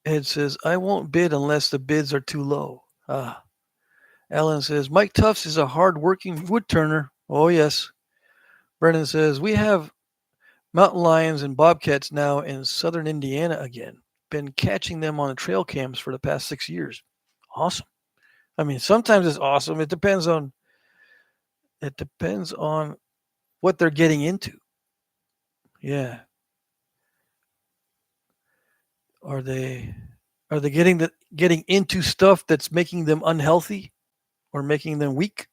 Ed says, I won't bid unless the bids are too low. Ah. Alan says, Mike Tufts is a hard-working wood turner. Oh, yes. Brennan says, we have mountain lions and bobcats now in southern Indiana again. Been catching them on the trail cams for the past 6 years. Awesome. I mean, sometimes it's awesome. It depends on what they're getting into. Yeah. Are they getting into stuff that's making them unhealthy or making them weak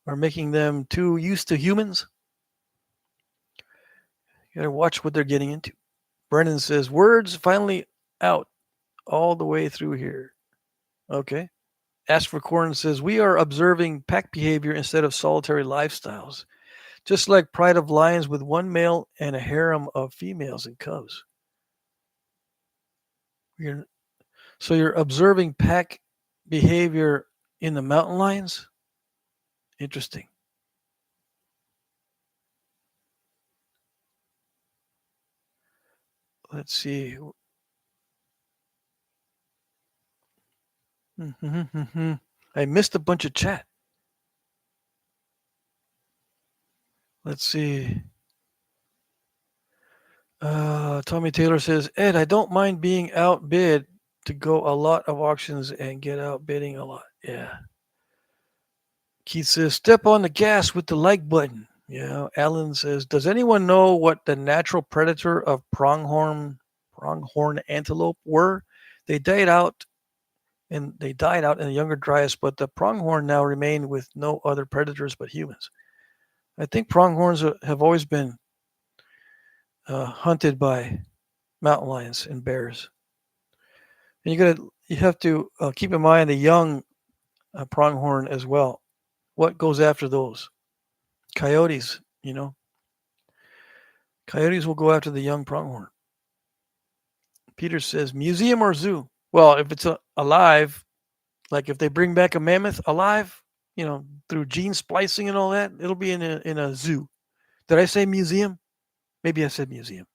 or making them too used to humans? You gotta watch what they're getting into. Brennan says, words finally out all the way through here. Okay. Ask for Corn says, we are observing pack behavior instead of solitary lifestyles, just like Pride of Lions with one male and a harem of females and cubs. So you're observing pack behavior in the mountain lions? Interesting. Let's see. I missed a bunch of chat. Let's see. Tommy Taylor says, Ed, I don't mind being outbid to go a lot of auctions and get outbidding a lot. Yeah. Keith says, step on the gas with the like button. Yeah. Alan says, does anyone know what the natural predator of pronghorn antelope were? They died out in the younger Dryas, but the pronghorn now remain with no other predators but humans. I think pronghorns have always been hunted by mountain lions and bears. And you have to keep in mind the young pronghorn as well. What goes after those? Coyotes, Coyotes will go after the young pronghorn. Peter says, museum or zoo? Well, if it's alive, like if they bring back a mammoth alive, through gene splicing and all that, it'll be in a zoo. Did I say museum? Maybe I said museum.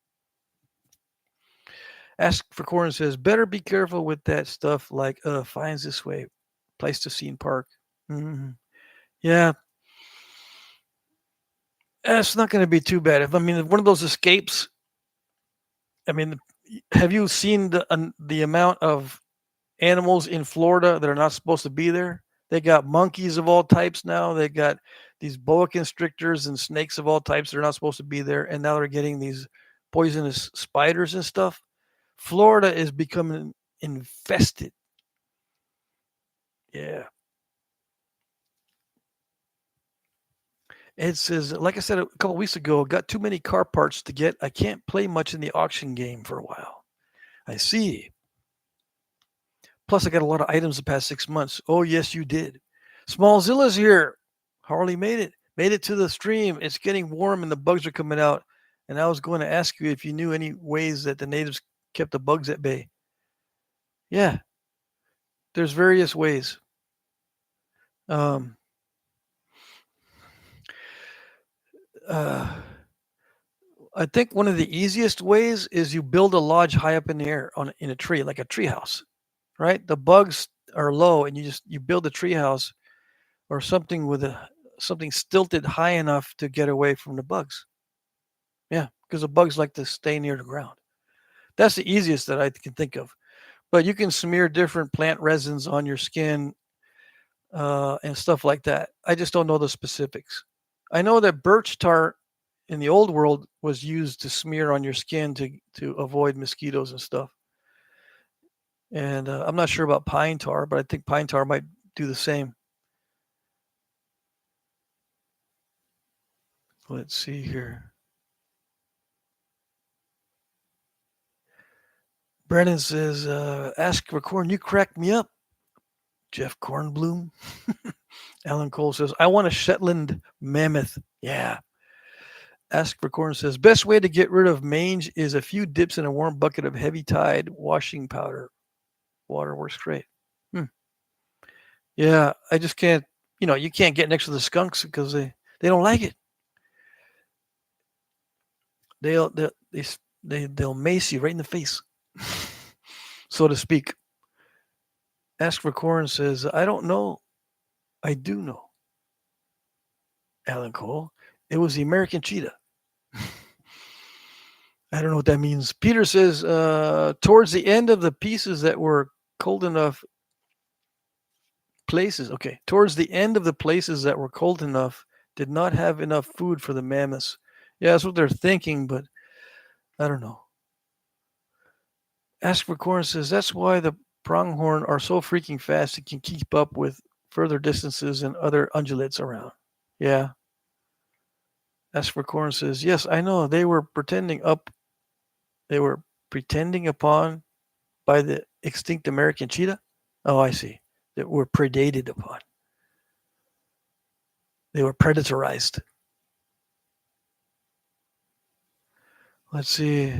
Ask for Corn says, better be careful with that stuff like finds this way, Pleistocene Park. Mm-hmm. Yeah. It's not going to be too bad. If one of those escapes, have you seen the amount of animals in Florida that are not supposed to be there? They got monkeys of all types now. They got these boa constrictors and snakes of all types that are not supposed to be there. And now they're getting these poisonous spiders and stuff. Florida is becoming infested. Yeah. It says, like I said a couple weeks ago, got too many car parts to get. I can't play much in the auction game for a while. I see. Plus, I got a lot of items the past 6 months. Oh, yes, you did. Smallzilla's here. Harley made it. Made it to the stream. It's getting warm and the bugs are coming out. And I was going to ask you if you knew any ways that the natives kept the bugs at bay. Yeah. There's various ways. I think one of the easiest ways is you build a lodge high up in the air in a tree, like a tree house, right? The bugs are low, and you build a tree house or something with something stilted high enough to get away from the bugs. Yeah, because the bugs like to stay near the ground. That's the easiest that I can think of. But you can smear different plant resins on your skin and stuff like that. I just don't know the specifics. I know that birch tar in the old world was used to smear on your skin to avoid mosquitoes and stuff. And I'm not sure about pine tar, but I think pine tar might do the same. Let's see here. Brennan says, ask for corn. You cracked me up, Jeff Kornblum. Alan Cole says, I want a Shetland mammoth. Yeah. Ask for corn says, best way to get rid of mange is a few dips in a warm bucket of heavy tide washing powder. Water works great. Yeah, I just can't, you can't get next to the skunks because they don't like it. They'll mace you right in the face, so to speak. Ask for corn says, I don't know. I do know. Alan Cole. It was the American cheetah. I don't know what that means. Peter says, towards the end of the pieces that were cold enough places, okay, towards the end of the places that were cold enough did not have enough food for the mammoths. Yeah, that's what they're thinking, but I don't know. Ask for Corn says, that's why the pronghorn are so freaking fast it can keep up with further distances and other ungulates around. Yeah. Ask for Corn says, yes, I know. They were pretending upon by the extinct American cheetah. Oh, I see. That were predated upon. They were predatorized. Let's see.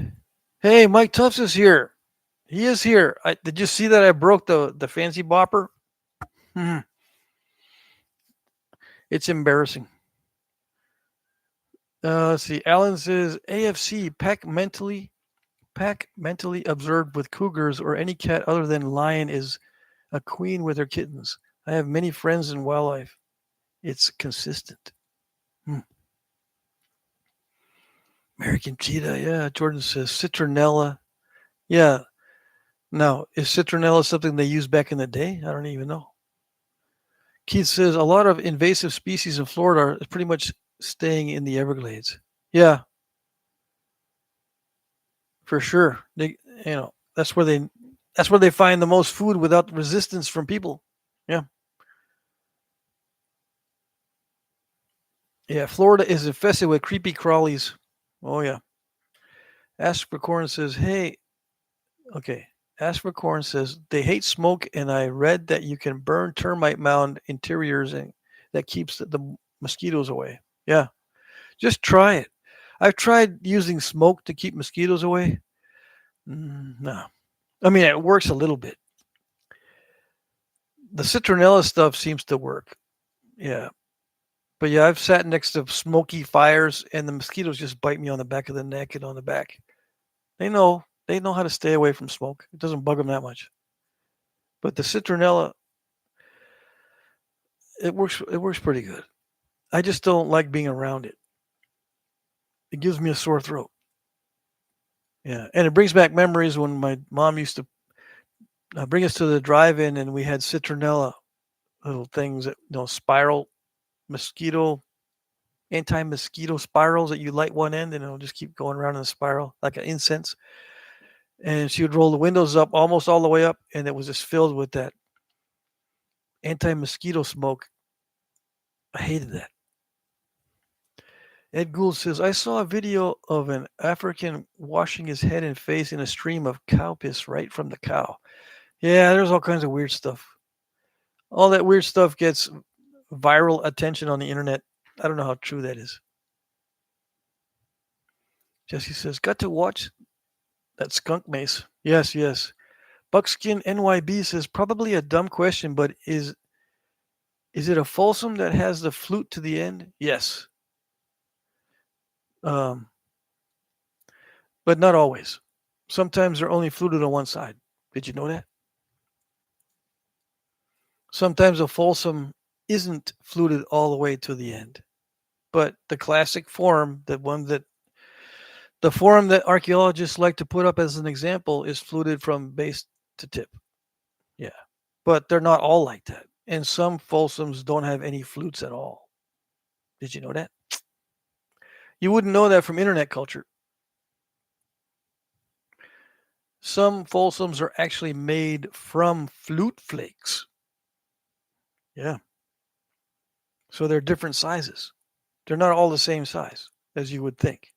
Hey, Mike Tufts is here. He is here. Did you see that I broke the fancy bopper? It's embarrassing. Let's see. Alan says AFC pack mentally observed with cougars or any cat other than lion is a queen with her kittens. I have many friends in wildlife. It's consistent. American cheetah, yeah. Jordan says citronella. Yeah. Now, is citronella something they used back in the day? I don't even know. Keith says a lot of invasive species in Florida are pretty much staying in the Everglades. Yeah, for sure. That's where they find the most food without resistance from people. Yeah. Yeah, Florida is infested with creepy crawlies. Oh yeah. Ask for Corn says, hey, okay. Ask for Corn says they hate smoke, and I read that you can burn termite mound interiors and that keeps the mosquitoes away. Yeah. Just try it. I've tried using smoke to keep mosquitoes away. No. I mean, it works a little bit. The citronella stuff seems to work. Yeah. But yeah, I've sat next to smoky fires and the mosquitoes just bite me on the back of the neck and on the back. They know how to stay away from smoke. It doesn't bug them that much. But the citronella, it works pretty good. I just don't like being around it. It gives me a sore throat. Yeah, and it brings back memories when my mom used to bring us to the drive-in, and we had citronella little things that spiral mosquito anti-mosquito spirals that you light one end and it'll just keep going around in a spiral like an incense. And she would roll the windows up almost all the way up, and it was just filled with that anti-mosquito smoke. I hated that. Ed Gould says, I saw a video of an African washing his head and face in a stream of cow piss right from the cow. Yeah, there's all kinds of weird stuff. All that weird stuff gets viral attention on the internet. I don't know how true that is. Jesse says, got to watch that skunk mace. Yes, yes. Buckskin NYB says, probably a dumb question, but is it a Folsom that has the flute to the end? Yes. But not always. Sometimes they're only fluted on one side. Did you know that? Sometimes a Folsom isn't fluted all the way to the end. But the classic form, the form that archaeologists like to put up as an example, is fluted from base to tip. Yeah. But they're not all like that. And some Folsoms don't have any flutes at all. Did you know that? You wouldn't know that from internet culture. Some Folsoms are actually made from flute flakes. Yeah. So they're different sizes. They're not all the same size as you would think.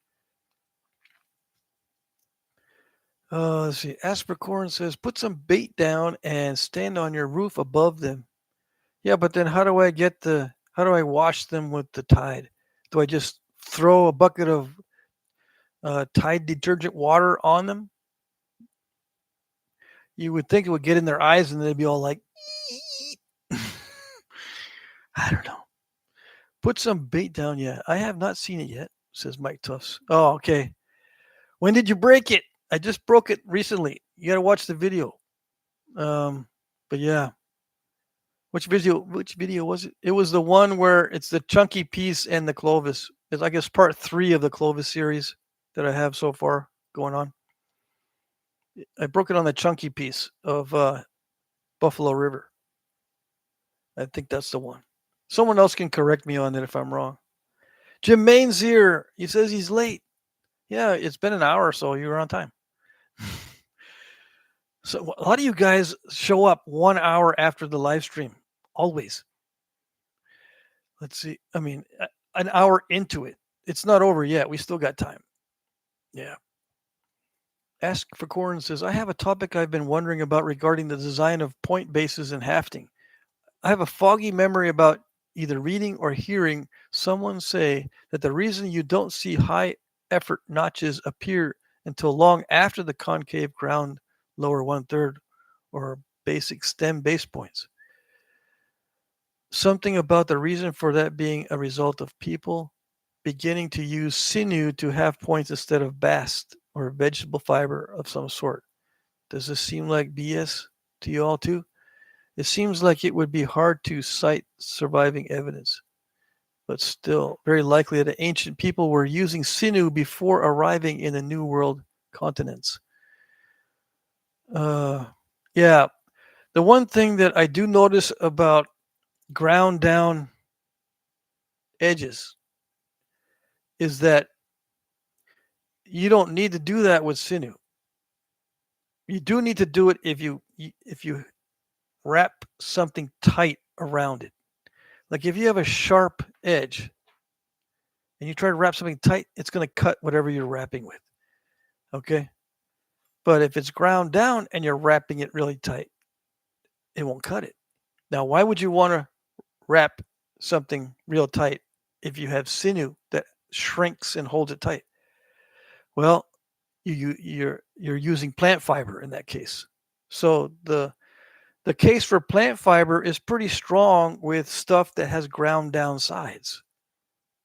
Let's see. Aspercorn says, put some bait down and stand on your roof above them. Yeah, but then how do I wash them with the Tide? Do I just throw a bucket of Tide detergent water on them? You would think it would get in their eyes and they'd be all like, I don't know. Put some bait down. Yeah, I have not seen it yet, says Mike Tufts. Oh, okay. When did you break it? I just broke it recently. You got to watch the video. But yeah, which video was it? It was the one where it's the chunky piece and the Clovis. It's, I guess, part 3 of the Clovis series that I have so far going on. I broke it on the chunky piece of Buffalo River. I think that's the one. Someone else can correct me on it if I'm wrong. Jim Main's here. He says he's late. Yeah, it's been an hour or so. You were on time. So a lot of you guys show up 1 hour after the live stream. Always. Let's see. I mean, an hour into it. It's not over yet. We still got time. Yeah. Ask for Corn says, I have a topic I've been wondering about regarding the design of point bases and hafting. I have a foggy memory about either reading or hearing someone say that the reason you don't see high effort notches appear until long after the concave ground lower 1/3 or basic stem base points. Something about the reason for that being a result of people beginning to use sinew to have points instead of bast or vegetable fiber of some sort. Does this seem like BS to you all too? It seems like it would be hard to cite surviving evidence, but still very likely that ancient people were using sinew before arriving in the New World continents. Yeah, the one thing that I do notice about ground down edges is that you don't need to do that with sinew. You do need to do it if you wrap something tight around it. Like if you have a sharp edge and you try to wrap something tight, it's going to cut whatever you're wrapping with. Okay? But if it's ground down and you're wrapping it really tight, it won't cut it. Now, why would you want to wrap something real tight if you have sinew that shrinks and holds it tight? Well, you're using plant fiber in that case. So the case for plant fiber is pretty strong with stuff that has ground down sides.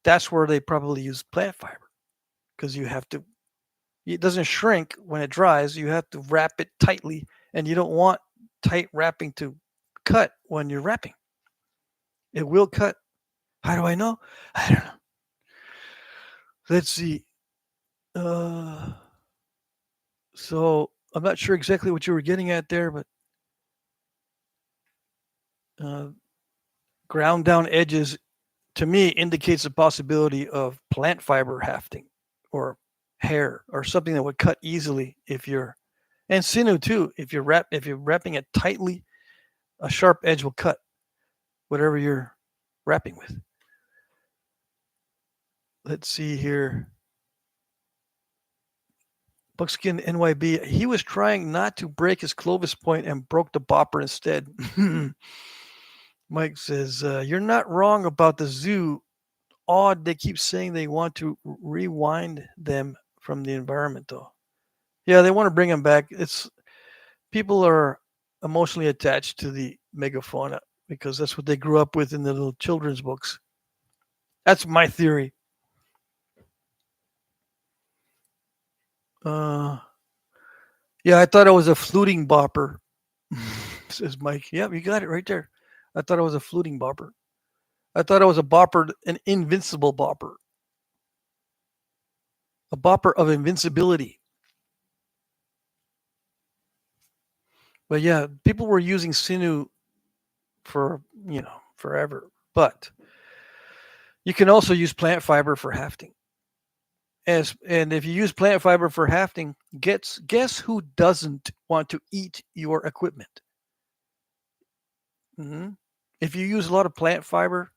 That's where they probably use plant fiber because it doesn't shrink when it dries. You have to wrap it tightly, and you don't want tight wrapping to cut when you're wrapping. It will cut. How do I know? I don't know. Let's see. So I'm not sure exactly what you were getting at there, but ground down edges to me indicates the possibility of plant fiber hafting or hair or something that would cut easily and sinew too. If you're wrapping it tightly, a sharp edge will cut whatever you're wrapping with. Let's see here. Buckskin NYB, he was trying not to break his Clovis point and broke the bopper instead. Mike says, you're not wrong about the zoo. Odd they keep saying they want to rewind them from the environment, though. Yeah, they want to bring them back. People are emotionally attached to the megafauna because that's what they grew up with in the little children's books. That's my theory. Yeah, I thought it was a fluting bopper, says Mike. Yeah, you got it right there. I thought it was a fluting bopper. I thought it was a bopper, an invincible bopper. A bopper of invincibility. But yeah, people were using sinew for, forever. But you can also use plant fiber for hafting. And if you use plant fiber for hafting, guess who doesn't want to eat your equipment? hmm If you use a lot of plant fiber,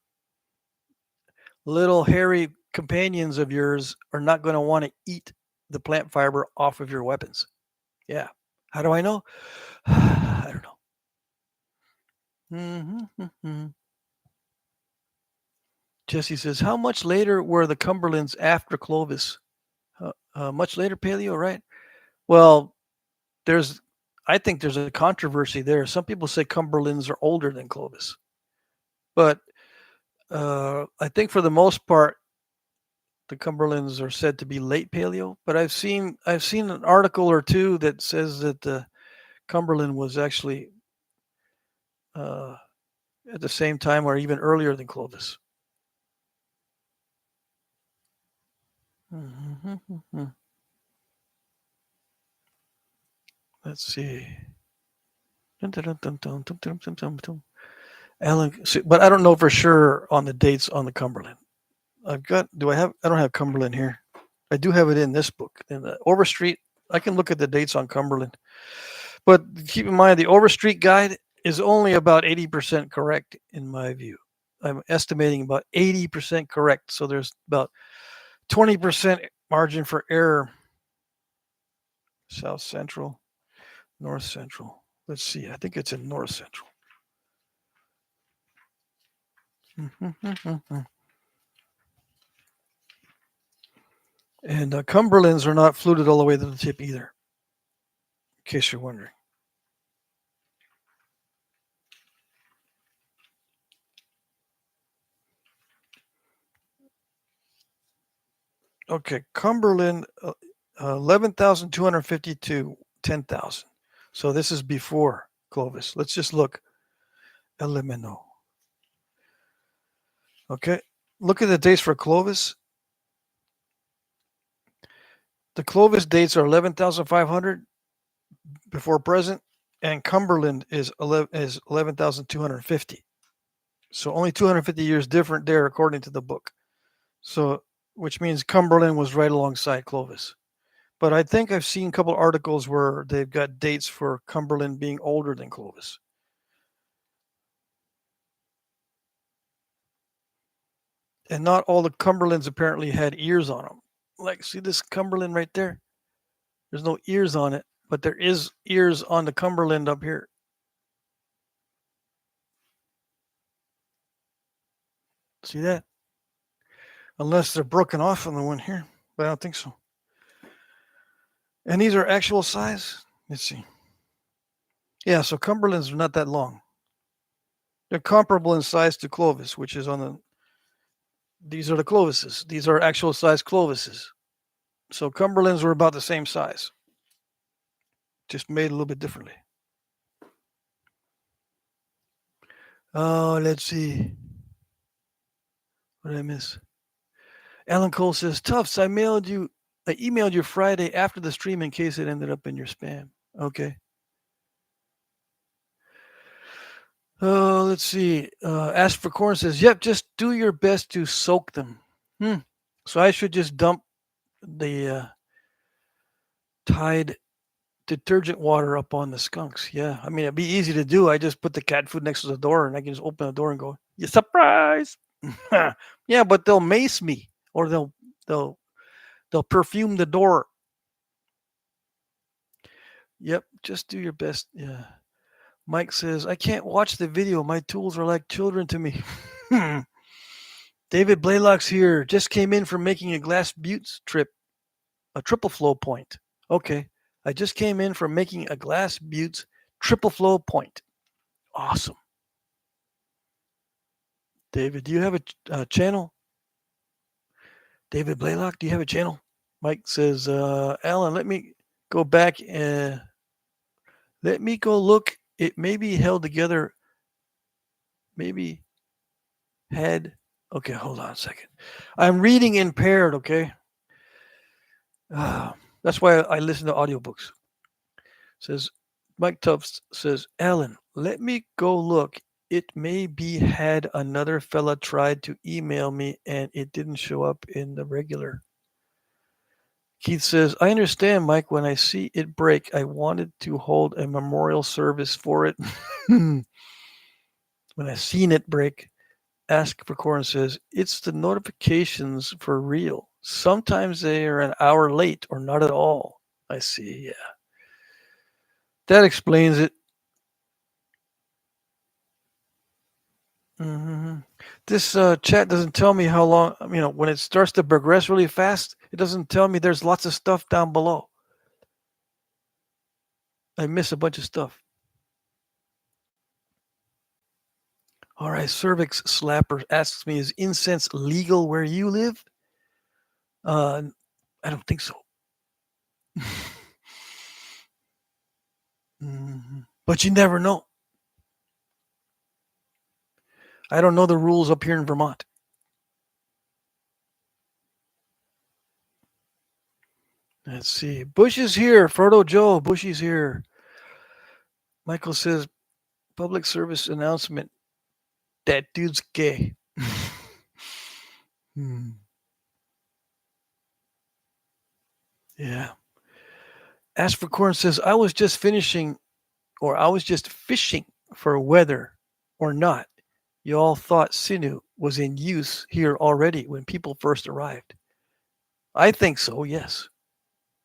little hairy companions of yours are not going to want to eat the plant fiber off of your weapons. Yeah. How do I know? I don't know. Jesse says, how much later were the Cumberlands after Clovis? Much later, Paleo, right? Well, there's, I think there's a controversy there. Some people say Cumberlands are older than Clovis, but I think for the most part, the Cumberlands are said to be late Paleo. But I've seen an article or two that says that Cumberland was actually uh, at the same time or even earlier than Clovis. Let's see. Alan, but I don't know for sure on the dates on the Cumberland. I don't have Cumberland here. I do have it in this book. In the Overstreet, I can look at the dates on Cumberland. But keep in mind, the Overstreet guide is only about 80% correct in my view. I'm estimating about 80% correct. So there's about 20% margin for error. South Central, North Central. Let's see. I think it's in North Central. And Cumberlands are not fluted all the way to the tip either, in case you're wondering. Okay, Cumberland, 11,252, 10,000. So this is before Clovis. Let's just look. Elimino. Okay, look at the dates for Clovis. The Clovis dates are 11,500 before present, and Cumberland is 11,250. So only 250 years different there, according to the book. So, which means Cumberland was right alongside Clovis. But I think I've seen a couple articles where they've got dates for Cumberland being older than Clovis. And not all the Cumberlands apparently had ears on them. Like, see this Cumberland right there? There's no ears on it, but there is ears on the Cumberland up here. See that? Unless they're broken off on the one here, but I don't think so. And these are actual size. Let's see. Yeah, so Cumberlands are not that long. They're comparable in size to Clovis, which is on the. These are the Clovises. These are actual size Clovises. So Cumberlands were about the same size, just made a little bit differently. Oh, let's see. What did I miss? Alan Cole says, Tufts, I emailed you Friday after the stream in case it ended up in your spam. Okay. Oh, let's see. Ask for Corn says, yep, just do your best to soak them. So I should just dump the Tide detergent water up on the skunks. Yeah, I mean, it'd be easy to do. I just put the cat food next to the door and I can just open the door and go, you surprise. Yeah, but they'll mace me or they'll perfume the door. Yep, just do your best. Yeah. Mike says, I can't watch the video. My tools are like children to me. David Blaylock's here. Just came in from making a glass buttes trip, a triple flow point. Okay. I just came in from making a glass buttes triple flow point. Awesome. David, do you have a channel? David Blaylock, do you have a channel? Mike says, Alan, let me go back and let me go look. It may be held together. Maybe had. Okay, hold on a second. I'm reading impaired, okay? That's why I listen to audiobooks. It says, Mike Tufts says, Alan, let me go look. It may be had another fella tried to email me and it didn't show up in the regular. Keith says, I understand, Mike. When I see it break, I wanted to hold a memorial service for it. When I seen it break, Ask for Corn says, it's the notifications for real. Sometimes they are an hour late or not at all. I see, yeah. That explains it. hmm This chat doesn't tell me how long, when it starts to progress really fast, it doesn't tell me there's lots of stuff down below. I miss a bunch of stuff. All right, Cervix Slapper asks me, is incense legal where you live? I don't think so. But you never know. I don't know the rules up here in Vermont. Let's see. Bush is here. Frodo Joe, Bushy's here. Michael says, public service announcement. That dude's gay. Yeah. Ask for Corn says, I was just fishing for weather or not. You all thought sinew was in use here already when people first arrived. I think so, yes.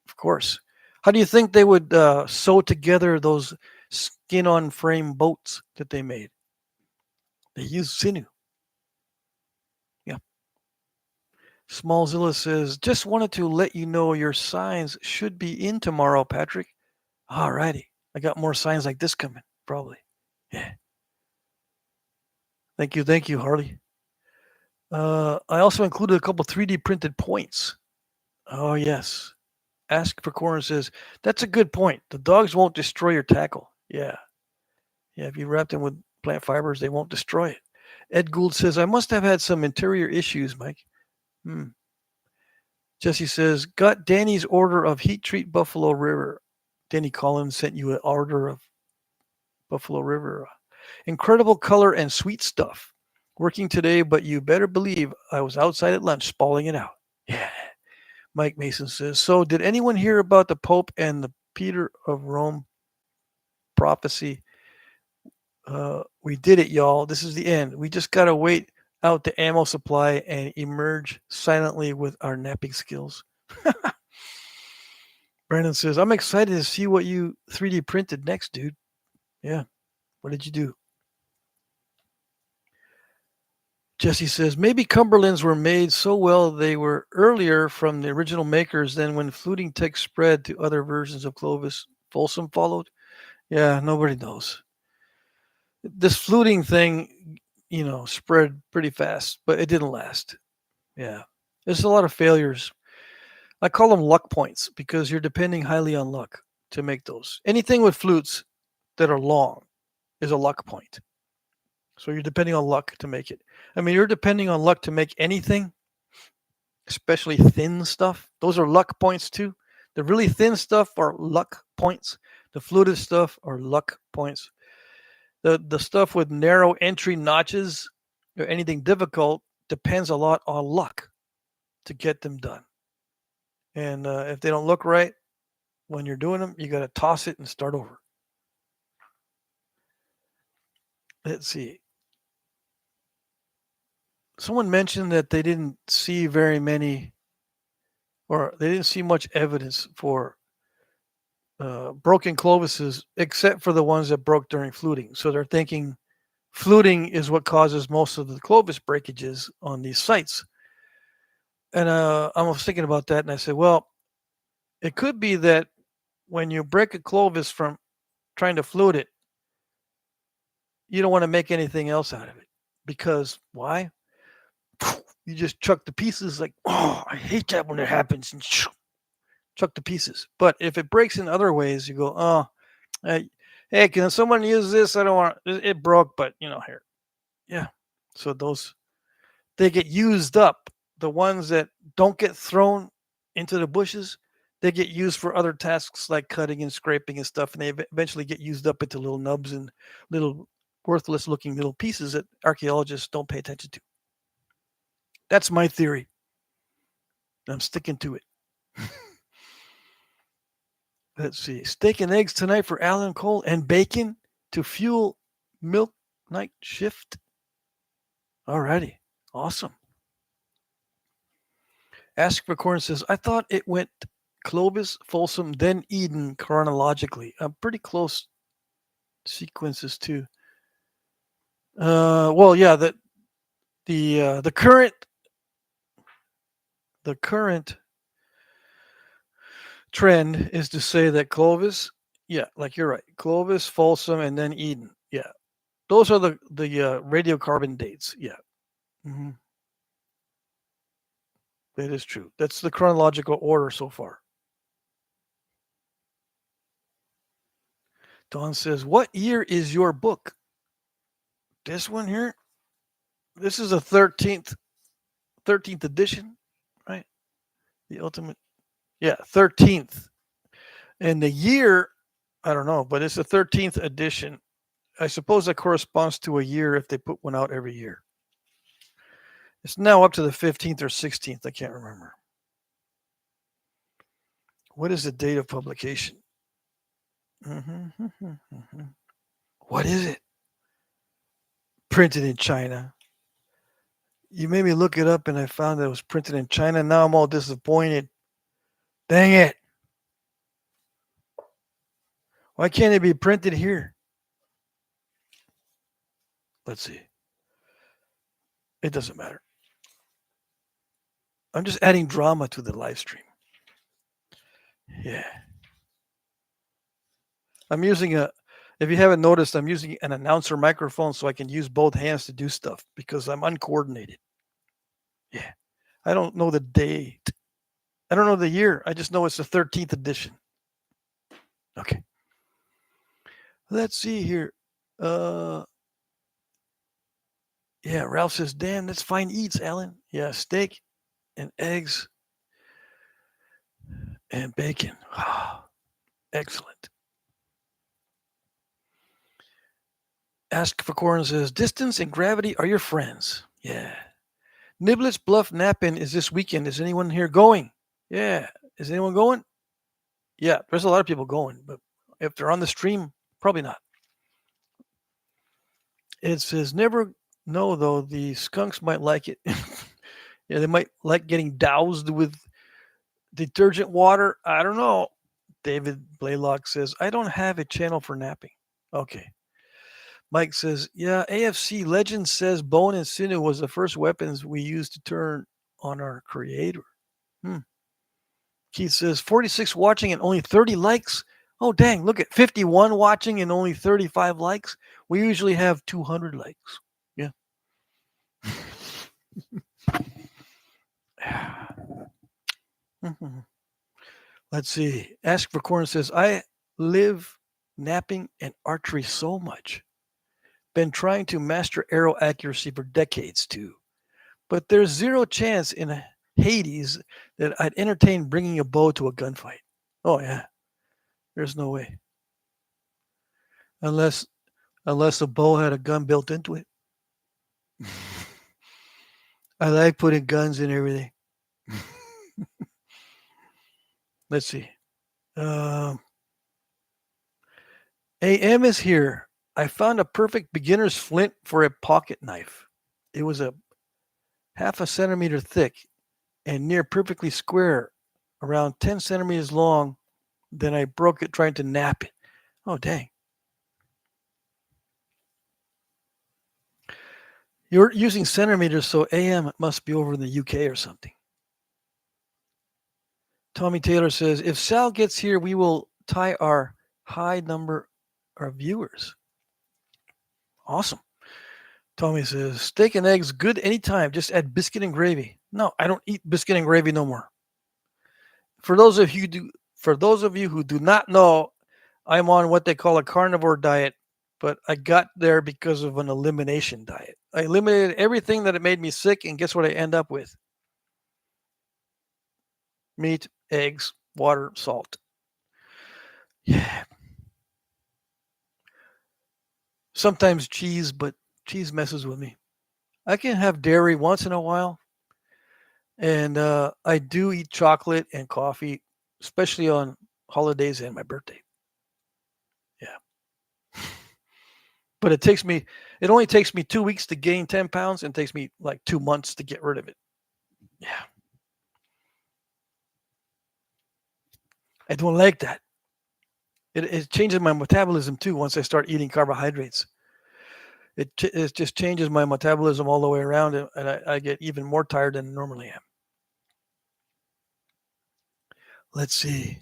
Of course. How do you think they would sew together those skin-on-frame boats that they made? They used sinew. Yeah. Smallzilla says, just wanted to let you know your signs should be in tomorrow, Patrick. All righty. I got more signs like this coming, probably. Yeah. Thank you, Harley. I also included a couple 3D printed points. Oh, yes. Ask for Corn says, that's a good point. The dogs won't destroy your tackle. Yeah. Yeah, if you wrap them with plant fibers, they won't destroy it. Ed Gould says, I must have had some interior issues, Mike. Jesse says, got Danny's order of heat treat Buffalo River. Danny Collins sent you an order of Buffalo River. Incredible color and sweet stuff. Working today, but you better believe I was outside at lunch spalling it out. Yeah. Mike Mason says, so did anyone hear about the Pope and the Peter of Rome prophecy? We did it, y'all. This is the end. We just got to wait out the ammo supply and emerge silently with our napping skills. Brandon says, I'm excited to see what you 3D printed next, dude. Yeah. What did you do? Jesse says, maybe Cumberlands were made so well they were earlier from the original makers than when fluting tech spread to other versions of Clovis. Folsom followed? Yeah, nobody knows. This fluting thing, spread pretty fast, but it didn't last. Yeah. There's a lot of failures. I call them luck points because you're depending highly on luck to make those. Anything with flutes that are long is a luck point. So you're depending on luck to make it. I mean, you're depending on luck to make anything, especially thin stuff. Those are luck points too. The really thin stuff are luck points. The fluted stuff are luck points. The stuff with narrow entry notches or anything difficult depends a lot on luck to get them done. And if they don't look right when you're doing them, you got to toss it and start over. Let's see. Someone mentioned that they didn't see very many, or they didn't see much evidence for broken Clovises, except for the ones that broke during fluting. So they're thinking fluting is what causes most of the Clovis breakages on these sites. And I was thinking about that, and I said, well, it could be that when you break a Clovis from trying to flute it, you don't want to make anything else out of it. Because why? You just chuck the pieces like, oh, I hate that when it happens, and chuck the pieces. But if it breaks in other ways, you go, oh, hey, can someone use this? I don't want it broke, but here. Yeah. So they get used up. The ones that don't get thrown into the bushes, they get used for other tasks like cutting and scraping and stuff, and they eventually get used up into little nubs and little worthless looking little pieces that archaeologists don't pay attention to. That's my theory. I'm sticking to it. Let's see. Steak and eggs tonight for Alan Cole and bacon to fuel milk night shift. Alrighty. Awesome. Ask for Corn says, I thought it went Clovis, Folsom, then Eden chronologically. Pretty close sequences too. Well, yeah, the current trend is to say that Clovis, yeah, like you're right, Clovis, Folsom, and then Eden. Yeah, those are the radiocarbon dates. Yeah, hmm that is true. That's the chronological order so far. Don says, "What year is your book?" This one here. This is a 13th edition, right? The ultimate, yeah, 13th. And the year, I don't know, but it's the 13th edition. I suppose that corresponds to a year if they put one out every year. It's now up to the 15th or 16th. I can't remember. What is the date of publication? What is it? Printed in China. You made me look it up and I found that it was printed in China. Now I'm all disappointed. Dang it. Why can't it be printed here? Let's see. It doesn't matter. I'm just adding drama to the live stream. Yeah. I'm using if you haven't noticed, I'm using an announcer microphone so I can use both hands to do stuff because I'm uncoordinated. Yeah. I don't know the date. I don't know the year. I just know it's the 13th edition. Okay. Let's see here. Yeah, Ralph says, damn, that's fine eats, Alan. Yeah, steak and eggs and bacon. Excellent. Ask for Corn says, distance and gravity are your friends. Yeah. Niblets Bluff Knapping is this weekend. Is anyone here going? Yeah. Is anyone going? Yeah, there's a lot of people going, but if they're on the stream, probably not. It says, never know, though, the skunks might like it. Yeah, they might like getting doused with detergent water. I don't know. David Blaylock says, I don't have a channel for napping. Okay. Mike says, yeah, AFC legend says bone and sinew was the first weapons we used to turn on our creator. Keith says, 46 watching and only 30 likes. Oh, dang, look at 51 watching and only 35 likes. We usually have 200 likes. Yeah. Let's see. Ask for Corn says, I live napping and archery so much. Been trying to master arrow accuracy for decades too. But there's zero chance in Hades that I'd entertain bringing a bow to a gunfight. Oh, yeah. There's no way. Unless the bow had a gun built into it. I like putting guns in everything. Let's see. AM is here. I found a perfect beginner's flint for a pocket knife. It was a half a centimeter thick and near perfectly square, around 10 centimeters long. Then I broke it trying to nap it. Oh, dang. You're using centimeters, so AM must be over in the UK or something. Tommy Taylor says, if Sal gets here, we will tie our high number of viewers. Awesome. Tommy says, steak and eggs, good anytime. Just add biscuit and gravy. No, I don't eat biscuit and gravy no more. For those of you who do not know, I'm on what they call a carnivore diet, but I got there because of an elimination diet. I eliminated everything that it made me sick, and guess what I end up with? Meat, eggs, water, salt. Yeah. Sometimes cheese, but cheese messes with me. I can have dairy once in a while, and I do eat chocolate and coffee, especially on holidays and my birthday. Yeah. But it only takes me 2 weeks to gain 10 pounds and takes me like 2 months to get rid of it. Yeah. I don't like that. It changes my metabolism too once I start eating carbohydrates. It just changes my metabolism all the way around, and I get even more tired than I normally am. Let's see.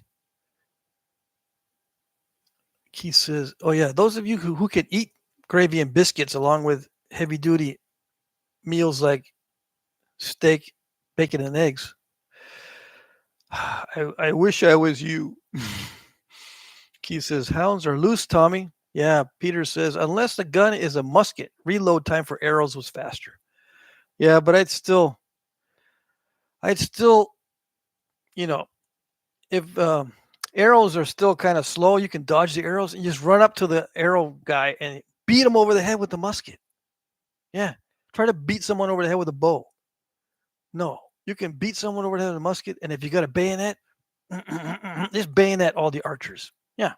Keith says, oh, yeah, those of you who can eat gravy and biscuits along with heavy duty meals like steak, bacon, and eggs, I wish I was you. Keith says, hounds are loose, Tommy. Yeah, Peter says, unless the gun is a musket, reload time for arrows was faster. Yeah, but I'd still, you know, if arrows are still kind of slow, you can dodge the arrows and just run up to the arrow guy and beat him over the head with the musket. Yeah, try to beat someone over the head with a bow. No, you can beat someone over the head with a musket, and if you got a bayonet, just bayonet all the archers. Yeah,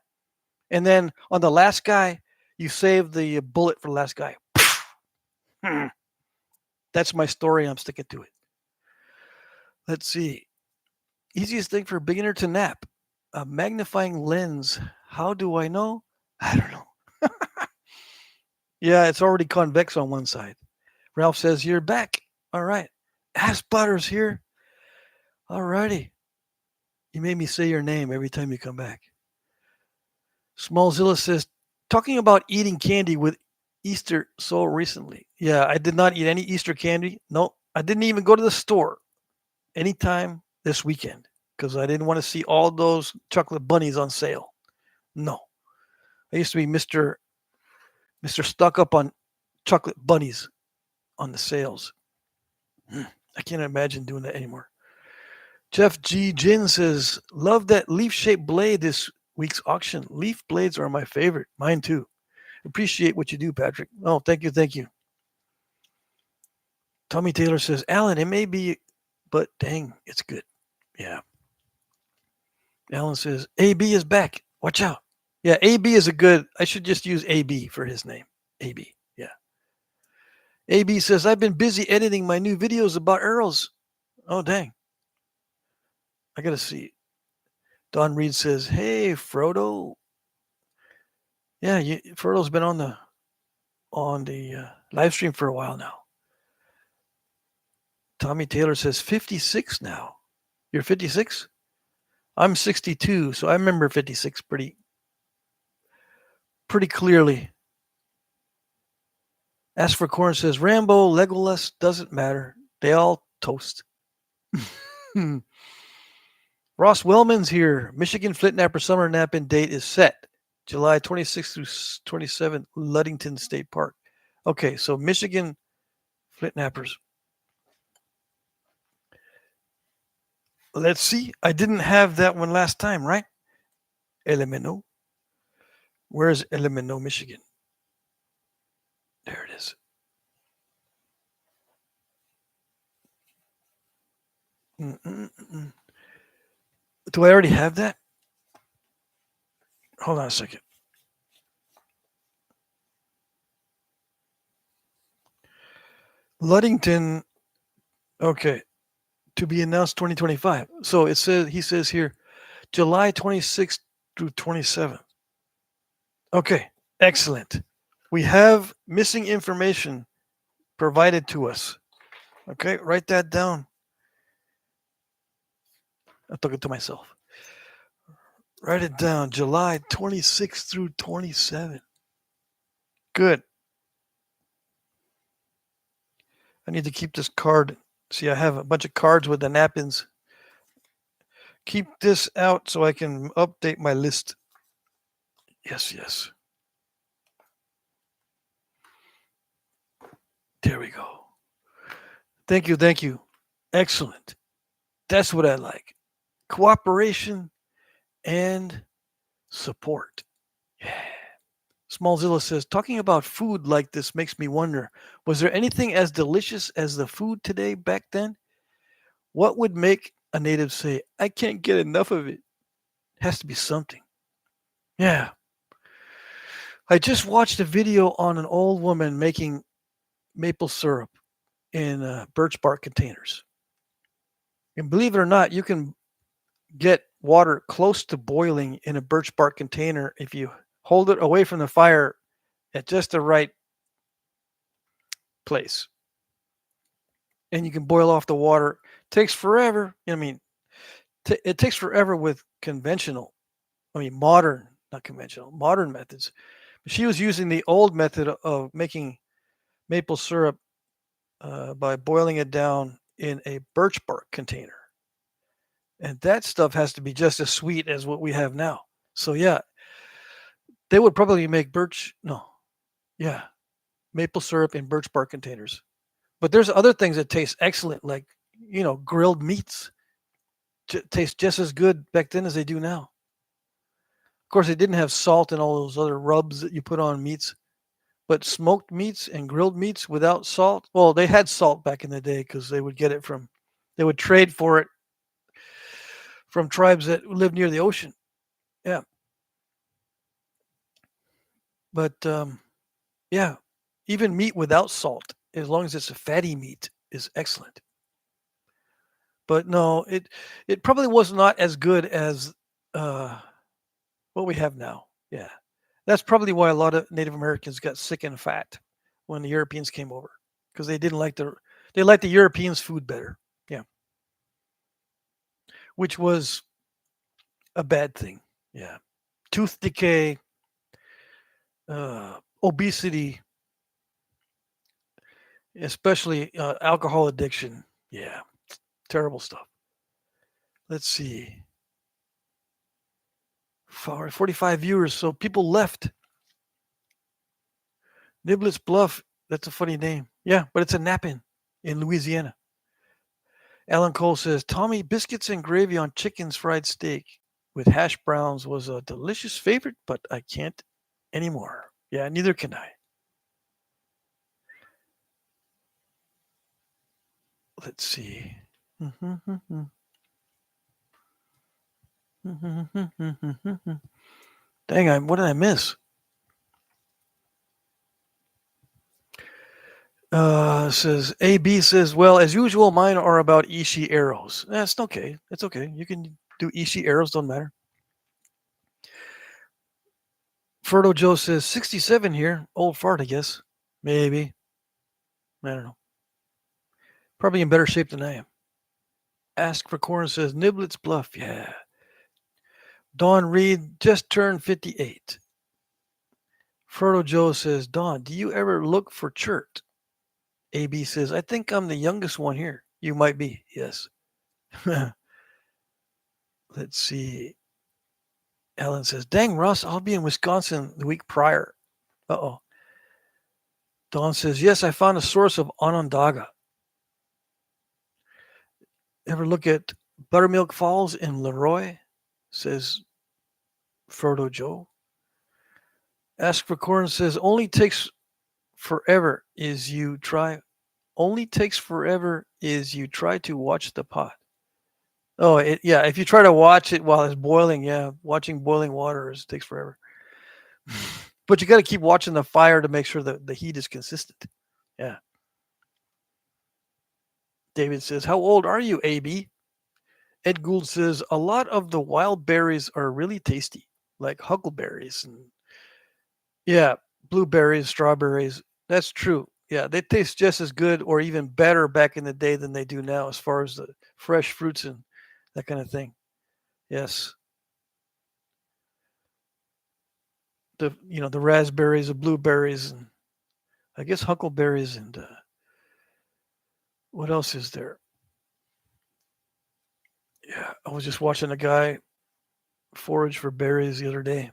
and then on the last guy, you save the bullet for the last guy. That's my story. I'm sticking to it. Let's see. Easiest thing for a beginner to nap. A magnifying lens. How do I know? I don't know. Yeah, it's already convex on one side. Ralph says, you're back. All right. Ass Butter's here. All righty. You made me say your name every time you come back. Smallzilla says, talking about eating candy with Easter so recently. Yeah, I did not eat any Easter candy. No, I didn't even go to the store anytime this weekend because I didn't want to see all those chocolate bunnies on sale. No. I used to be Mr. Stuck up on chocolate bunnies on the sales. I can't imagine doing that anymore. Jeff G. Jin says, love that leaf-shaped blade this week's auction. Leaf blades are my favorite. Mine too. Appreciate what you do, Patrick. Oh, thank you, thank you. Tommy Taylor says, Alan, it may be, but dang, it's good. Yeah. Alan says, AB is back. Watch out. Yeah, AB is a good, I should just use AB for his name. AB, yeah. AB says, I've been busy editing my new videos about arrows. Oh, dang. I got to see. Don Reed says, hey, Frodo. Yeah, Frodo's been on the live stream for a while now. Tommy Taylor says 56 now. You're 56? I'm 62, so I remember 56 pretty clearly. As for Corn says, Rambo, Legolas, doesn't matter. They all toast. Ross Wellman's here. Michigan Flintnapper summer napping date is set. July 26th through 27th, Ludington State Park. Okay, so Michigan Flintnappers. Let's see. I didn't have that one last time, right? Elemento. Where's Elemento, Michigan? There it is. Mm-mm-mm. Do I already have that? Hold on a second. Ludington, okay, to be announced 2025. So he says here, July 26th through 27th. Okay, excellent. We have missing information provided to us. Okay, write that down. I'm talking to myself. Write it down. July 26th through 27th. Good. I need to keep this card. See, I have a bunch of cards with the napkins. Keep this out so I can update my list. Yes, yes. There we go. Thank you, thank you. Excellent. That's what I like. cooperation, and support. Yeah. Smallzilla says, talking about food like this makes me wonder, was there anything as delicious as the food today back then? What would make a native say, I can't get enough of it? Has to be something. Yeah. I just watched a video on an old woman making maple syrup in birch bark containers. And believe it or not, you can get water close to boiling in a birch bark container if you hold it away from the fire at just the right place. And you can boil off the water. It takes forever. I mean, it takes forever with modern, not conventional, modern methods. But she was using the old method of making maple syrup by boiling it down in a birch bark container. And that stuff has to be just as sweet as what we have now. So, yeah, they would probably make maple syrup in birch bark containers. But there's other things that taste excellent, like, grilled meats taste just as good back then as they do now. Of course, they didn't have salt and all those other rubs that you put on meats, but smoked meats and grilled meats without salt. Well, they had salt back in the day because they would they would trade for it from tribes that lived near the ocean. Yeah. But yeah, even meat without salt, as long as it's a fatty meat, is excellent. But no, it probably was not as good as uh, what we have now. Yeah, that's probably why a lot of Native Americans got sick and fat when the Europeans came over, because they liked the Europeans' food better. Yeah, which was a bad thing. Yeah, tooth decay, obesity, especially alcohol addiction. Yeah, terrible stuff. Let's see. 45 viewers, so people left. Niblets Bluff, that's a funny name. Yeah, but it's a Knapping in Louisiana. Alan Cole says, Tommy, biscuits and gravy on chicken's fried steak with hash browns was a delicious favorite, but I can't anymore. Yeah, neither can I. Let's see. Dang, what did I miss? Says AB says, well, as usual, mine are about Ishi arrows. That's okay. It's okay. You can do Ishi arrows, don't matter. Ferdo Joe says 67 here. Old fart, I guess. Maybe. I don't know. Probably in better shape than I am. Ask for Corn says Niblets Bluff. Yeah. Don Reed just turned 58. Ferdo Joe says, Don, do you ever look for chert? AB says, I think I'm the youngest one here. You might be. Yes. Let's see. Ellen says, dang, Russ, I'll be in Wisconsin the week prior. Uh-oh. Don says, yes, I found a source of Onondaga. Ever look at Buttermilk Falls in Leroy? Says Frodo Joe. Ask for Corn says, only takes forever is you try to watch the pot. Oh, if you try to watch it while it's boiling, watching boiling water takes forever. But you got to keep watching the fire to make sure that the heat is consistent. Yeah. David says, how old are you, AB? Ed Gould says, a lot of the wild berries are really tasty, like huckleberries and blueberries, strawberries. That's true. Yeah, they taste just as good or even better back in the day than they do now as far as the fresh fruits and that kind of thing. Yes. The raspberries, the blueberries, and I guess huckleberries and what else is there? Yeah, I was just watching a guy forage for berries the other day.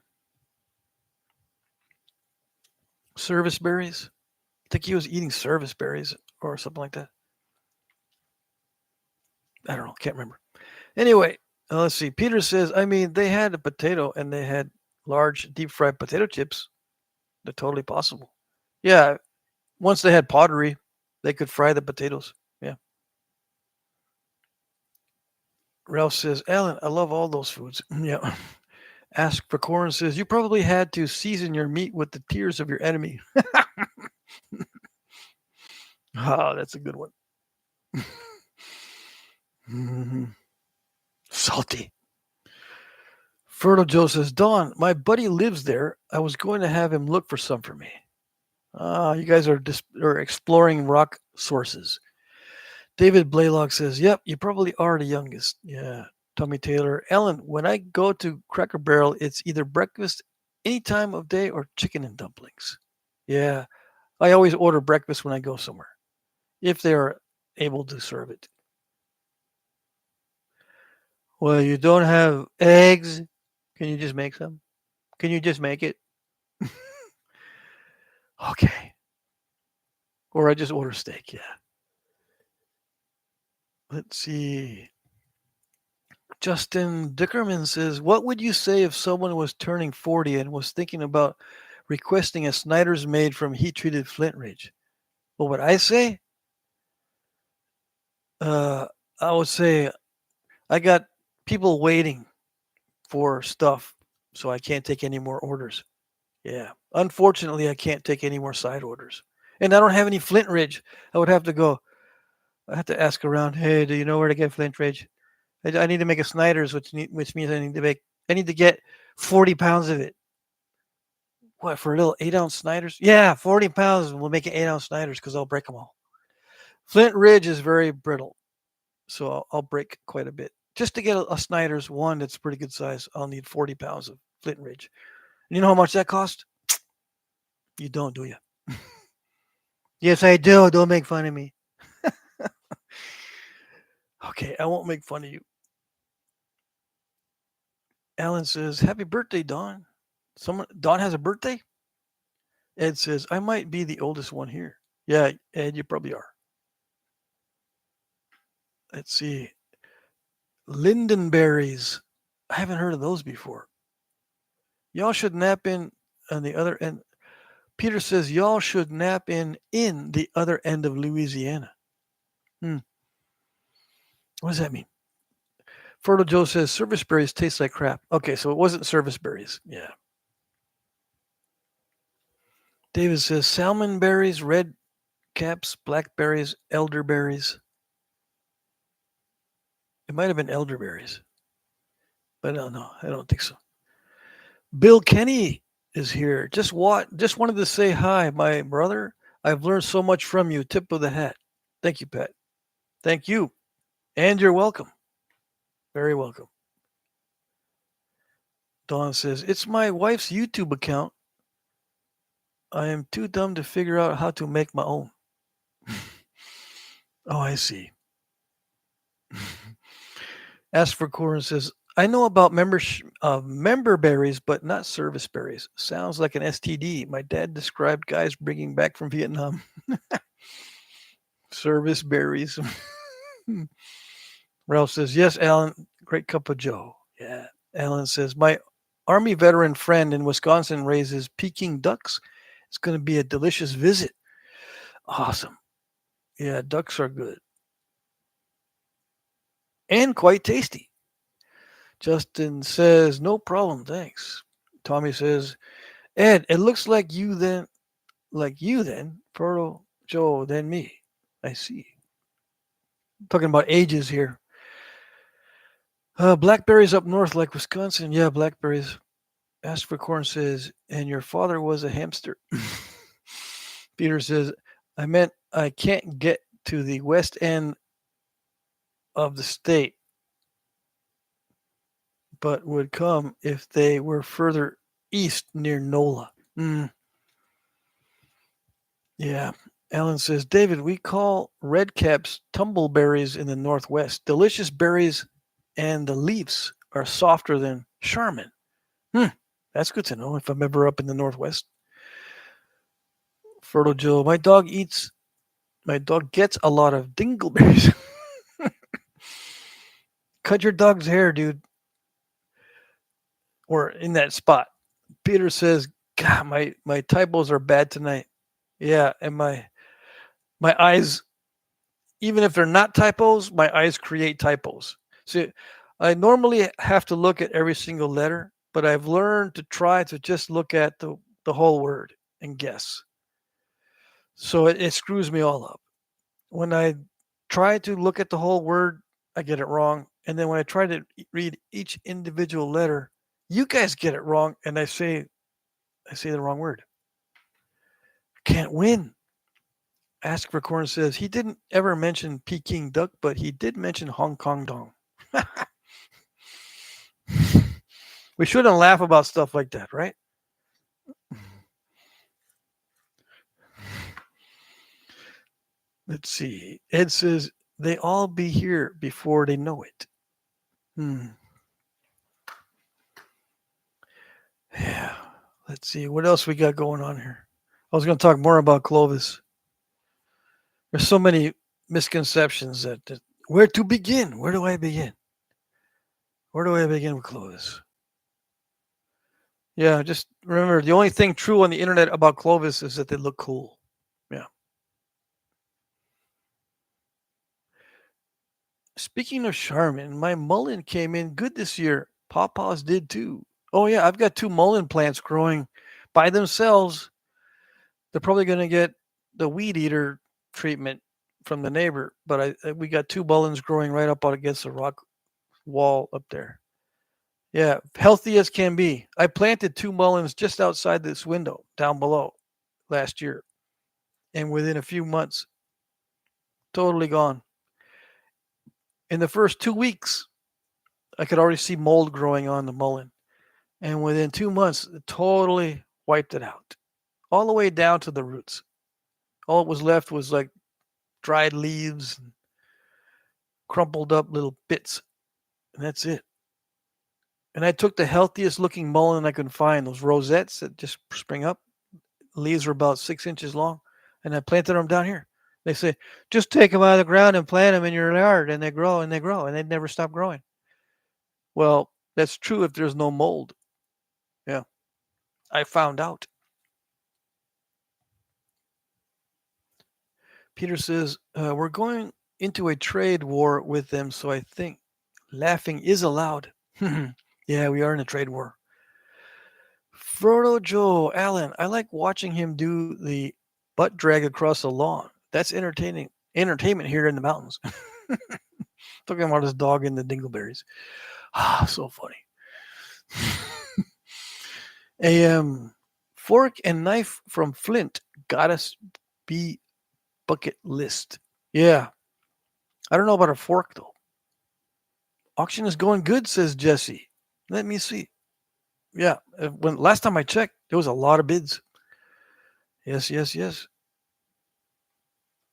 Service berries? I think he was eating service berries or something like that. I don't know. Can't remember. Anyway, Let's see. Peter says, I mean, they had a potato and they had large deep fried potato chips. They're totally possible. Yeah, once they had pottery, they could fry the potatoes. Yeah. Ralph says, Alan, I love all those foods. Yeah. Ask for Corn says, you probably had to season your meat with the tears of your enemy. Oh, that's a good one. Salty. Fertile Joe says, Don, my buddy lives there. I was going to have him look for some for me. You guys are exploring rock sources. David Blaylock says, yep, you probably are the youngest. Yeah. Tommy Taylor. Ellen, when I go to Cracker Barrel, it's either breakfast any time of day or chicken and dumplings. Yeah. I always order breakfast when I go somewhere, if they are able to serve it. Well, you don't have eggs. Can you just make some? Can you just make it? Okay. Or I just order steak. Yeah. Let's see. Justin Dickerman says, what would you say if someone was turning 40 and was thinking about requesting a Snyder's made from heat treated Flint Ridge? What would I say? Uh, I would say I got people waiting for stuff, so I can't take any more orders. Yeah. Unfortunately, I can't take any more side orders. And I don't have any Flint Ridge. I would have to go, I have to ask around, hey, do you know where to get Flint Ridge? I need to make a Snyder's, which means I need to get 40 pounds of it. What, for a little 8-ounce Snyder's? Yeah, 40 pounds. And we'll make it 8-ounce Snyder's because I'll break them all. Flint Ridge is very brittle, so I'll break quite a bit. Just to get a Snyder's one that's pretty good size, I'll need 40 pounds of Flint Ridge. And you know how much that cost? You don't, do you? Yes, I do. Don't make fun of me. Okay, I won't make fun of you. Alan says, happy birthday, Don. Don has a birthday? Ed says, I might be the oldest one here. Yeah, Ed, you probably are. Let's see. Lindenberries. I haven't heard of those before. Y'all should nap in on the other end. Peter says, y'all should nap in the other end of Louisiana. What does that mean? Fertile Joe says, service berries taste like crap. Okay, so it wasn't service berries. Yeah. David says, salmon berries, red caps, blackberries, elderberries. It might have been elderberries, but I don't know. I don't think so. Bill Kenny is here. Just wanted to say hi, my brother. I've learned so much from you. Tip of the hat. Thank you, Pat. Thank you. And you're welcome. Very welcome. Dawn says, it's my wife's YouTube account. I am too dumb to figure out how to make my own. Oh, I see. Ask for Corin says, I know about member berries, but not service berries. Sounds like an STD. My dad described guys bringing back from Vietnam. Service berries. Ralph says, yes, Alan, great cup of Joe. Yeah. Alan says, my Army veteran friend in Wisconsin raises Peking ducks. It's going to be a delicious visit. Awesome. Yeah, ducks are good. And quite tasty. Justin says, no problem, thanks. Tommy says, Ed, it looks like you then, Fertile Joe, then me. I see. Talking about ages here. Blackberries up north like Wisconsin. Yeah, blackberries. Ask for Corn says, and your father was a hamster. Peter says, I meant I can't get to the west end of the state, but would come if they were further east near NOLA. Yeah. Alan says, David, we call red caps tumbleberries in the Northwest. Delicious berries, and the leaves are softer than Charmin. That's good to know if I'm ever up in the Northwest. Fertile Joe, my dog gets a lot of dingleberries. cut your dog's hair, dude, or in that spot. Peter says, God, my typos are bad tonight. Yeah, and my eyes, even if they're not typos, my eyes create typos. See, I normally have to look at every single letter, but I've learned to try to just look at the whole word and guess. So it screws me all up. When I try to look at the whole word, I get it wrong. And then when I try to read each individual letter, you guys get it wrong, and I say the wrong word. Can't win. Ask for Corn says he didn't ever mention Peking duck, but he did mention Hong Kong dong. We shouldn't laugh about stuff like that, right? Let's see. Ed says they all be here before they know it. Yeah. Let's see. What else we got going on here? I was going to talk more about Clovis. There's so many misconceptions that where to begin? Where do I begin? Where do I begin with Clovis? Yeah, just remember the only thing true on the internet about Clovis is that they look cool. Yeah. Speaking of Charmin, my mullein came in good this year. Pawpaws did too. Oh yeah, I've got two mullein plants growing by themselves. They're probably going to get the weed eater treatment from the neighbor, but we got two mulleins growing right up against the rock wall up there. Yeah, healthy as can be. I planted two mulleins just outside this window down below last year, and within a few months, totally gone. In the first 2 weeks, I could already see mold growing on the mullein, and within 2 months, it totally wiped it out, all the way down to the roots. All it was left was like dried leaves and crumpled up little bits, and that's it. And I took the healthiest looking mullein I could find, those rosettes that just spring up. Leaves were about 6 inches long, and I planted them down here. They say, just take them out of the ground and plant them in your yard, and they grow and they grow, and they never stop growing. Well, that's true if there's no mold. Yeah, I found out. Peter says, we're going into a trade war with them, so I think laughing is allowed. Yeah, we are in a trade war. Frodo Joe Allen, I like watching him do the butt drag across the lawn. That's entertainment here in the mountains. Talking about his dog and the dingleberries. Ah, so funny. A fork and knife from Flint gotta be bucket list. Yeah, I don't know about a fork though. Auction is going good, says Jesse. Let me see. Yeah, when last time I checked, there was a lot of bids. Yes, yes, yes.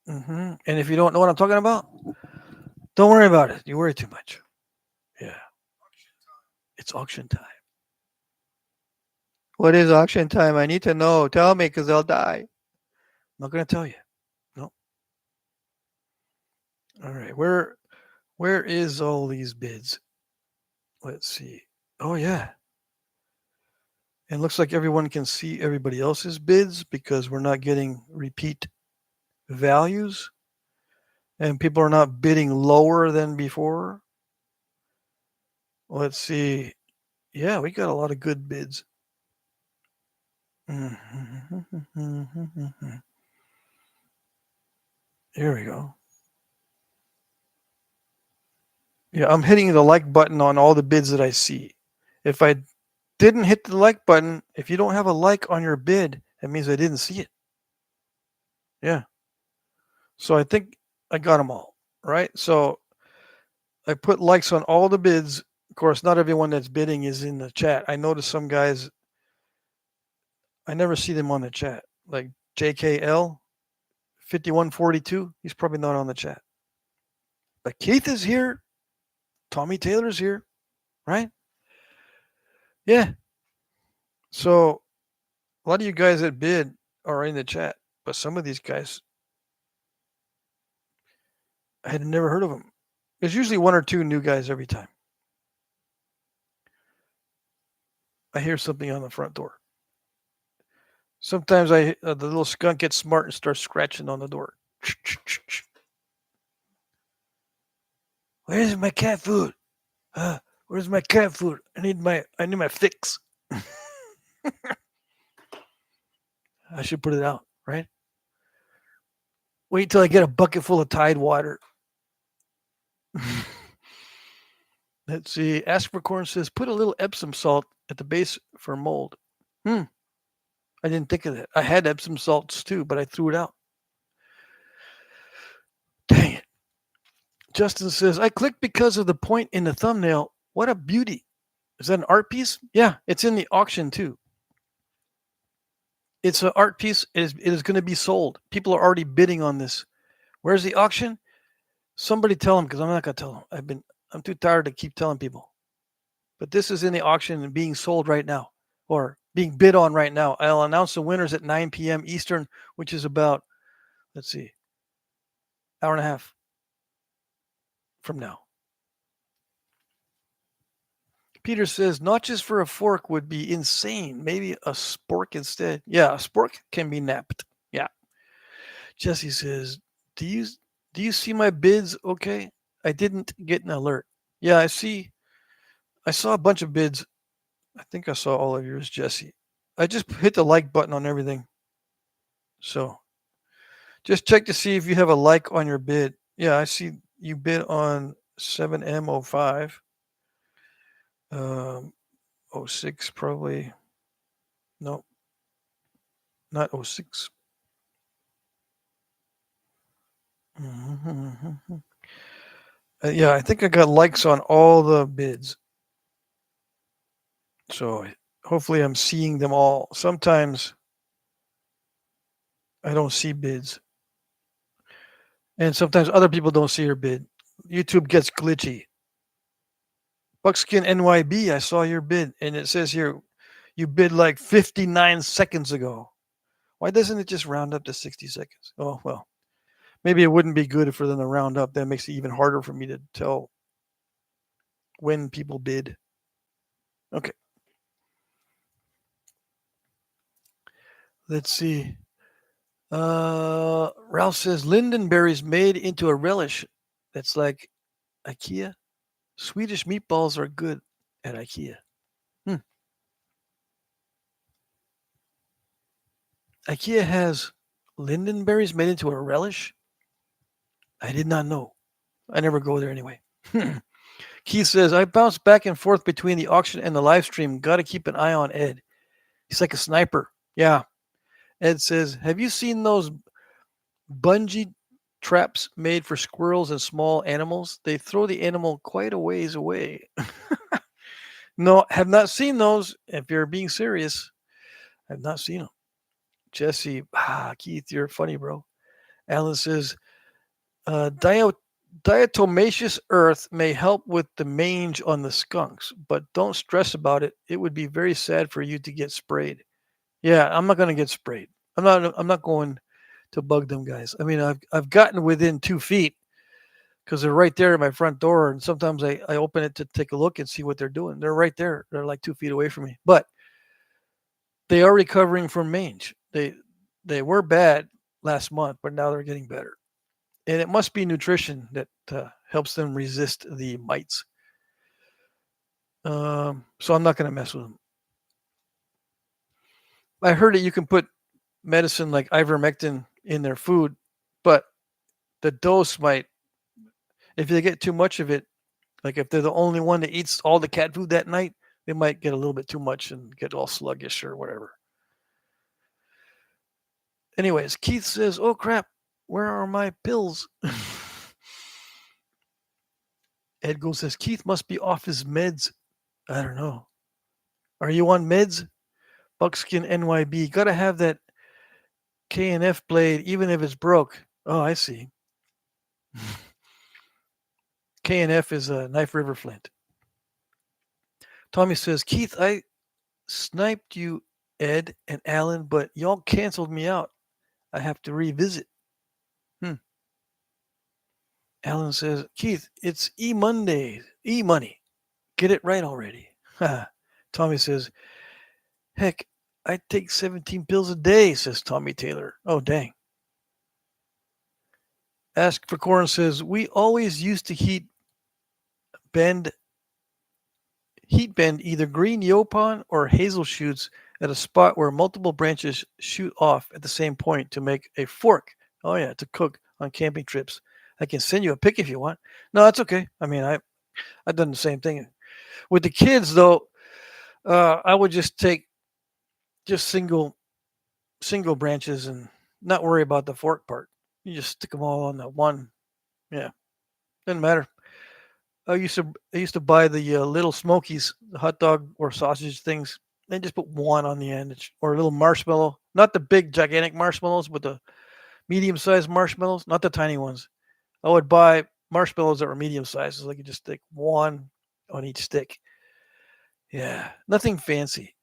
And if you don't know what I'm talking about, don't worry about it. You worry too much. Yeah, it's auction time. What is auction time? I need to know. Tell me, because I'll die. I'm not going to tell you. No. All right. Where is all these bids? Let's see. Oh yeah. And it looks like everyone can see everybody else's bids because we're not getting repeat values and people are not bidding lower than before. Let's see. Yeah, we got a lot of good bids. Here we go. Yeah, I'm hitting the like button on all the bids that I see. If I didn't hit the like button, if you don't have a like on your bid, that means I didn't see it. Yeah. So I think I got them all, right? So I put likes on all the bids. Of course, not everyone that's bidding is in the chat. I noticed some guys, I never see them on the chat. Like JKL 5142, he's probably not on the chat. But Keith is here. Tommy Taylor's here, right? Yeah. So a lot of you guys that bid are in the chat, but some of these guys, I had never heard of them. There's usually one or two new guys every time. I hear something on the front door. Sometimes the little skunk gets smart and starts scratching on the door. Where's my cat food? Where's my cat food? I need my fix. I should put it out, right? Wait till I get a bucket full of Tide water. Let's see. Aspercorn says put a little Epsom salt at the base for mold. I didn't think of that. I had Epsom salts too, but I threw it out. Dang it. Justin says, I clicked because of the point in the thumbnail. What a beauty. Is that an art piece? Yeah, it's in the auction too. It's an art piece. It is going to be sold. People are already bidding on this. Where's the auction? Somebody tell them, because I'm not going to tell them. I'm too tired to keep telling people. But this is in the auction and being sold right now, or being bid on right now. I'll announce the winners at 9 p.m. Eastern, which is about, let's see, hour and a half from now. Peter says notches for a fork would be insane. Maybe a spork instead. Yeah, a spork can be napped. Yeah. Jesse says, do you see my bids? Okay. I didn't get an alert. Yeah, I saw a bunch of bids. I think I saw all of yours, Jesse. I just hit the like button on everything. So just check to see if you have a like on your bid. Yeah, I see you bid on 7M05. 06 probably. No, not 06. Yeah, I think I got likes on all the bids. So hopefully I'm seeing them all. Sometimes I don't see bids. And sometimes other people don't see your bid. YouTube gets glitchy. Buckskin NYB, I saw your bid. And it says here, you bid like 59 seconds ago. Why doesn't it just round up to 60 seconds? Oh, well, maybe it wouldn't be good for them to round up. That makes it even harder for me to tell when people bid. Okay. Let's see. Ralph says lindenberries made into a relish that's like IKEA. Swedish meatballs are good at IKEA. IKEA has lindenberries made into a relish? I did not know. I never go there anyway. Keith says, I bounce back and forth between the auction and the live stream. Got to keep an eye on Ed. He's like a sniper. Yeah. Ed says, have you seen those bungee traps made for squirrels and small animals? They throw the animal quite a ways away. No, have not seen those. If you're being serious, I've not seen them. Jesse, Keith, you're funny, bro. Alan says, diatomaceous earth may help with the mange on the skunks, but don't stress about it. It would be very sad for you to get sprayed. Yeah, I'm not going to get sprayed. I'm not going to bug them guys. I mean, I've gotten within 2 feet because they're right there at my front door, and sometimes I open it to take a look and see what they're doing. They're right there. They're like 2 feet away from me, but they are recovering from mange. They were bad last month, but now they're getting better. And it must be nutrition that helps them resist the mites. So I'm not going to mess with them. I heard that you can put medicine like ivermectin in their food, but the dose might, if they get too much of it, like if they're the only one that eats all the cat food that night, they might get a little bit too much and get all sluggish or whatever. Anyways, Keith says, oh crap, where are my pills? Edgo says, Keith must be off his meds. I don't know. Are you on meds? Buckskin NYB. Got to have that K&F blade, even if it's broke. Oh, I see. K&F is a Knife River Flint. Tommy says, Keith, I sniped you, Ed and Alan, but y'all canceled me out. I have to revisit. Alan says, Keith, it's E-Monday. E-money. Get it right already. Tommy says, heck, I take 17 pills a day, says Tommy Taylor. Oh, dang. Ask for Corn says, we always used to bend either green yopon or hazel shoots at a spot where multiple branches shoot off at the same point to make a fork. Oh yeah, to cook on camping trips. I can send you a pic if you want. No, that's okay. I mean, I've done the same thing with the kids though. I would just take just single branches and not worry about the fork part. You just stick them all on the one. Yeah, doesn't matter. I used to buy the little Smokies, the hot dog or sausage things. They just put one on the end, or a little marshmallow. Not the big gigantic marshmallows, but the medium-sized marshmallows, not the tiny ones. I would buy marshmallows that were medium sized, so I could just stick one on each stick. Yeah, nothing fancy.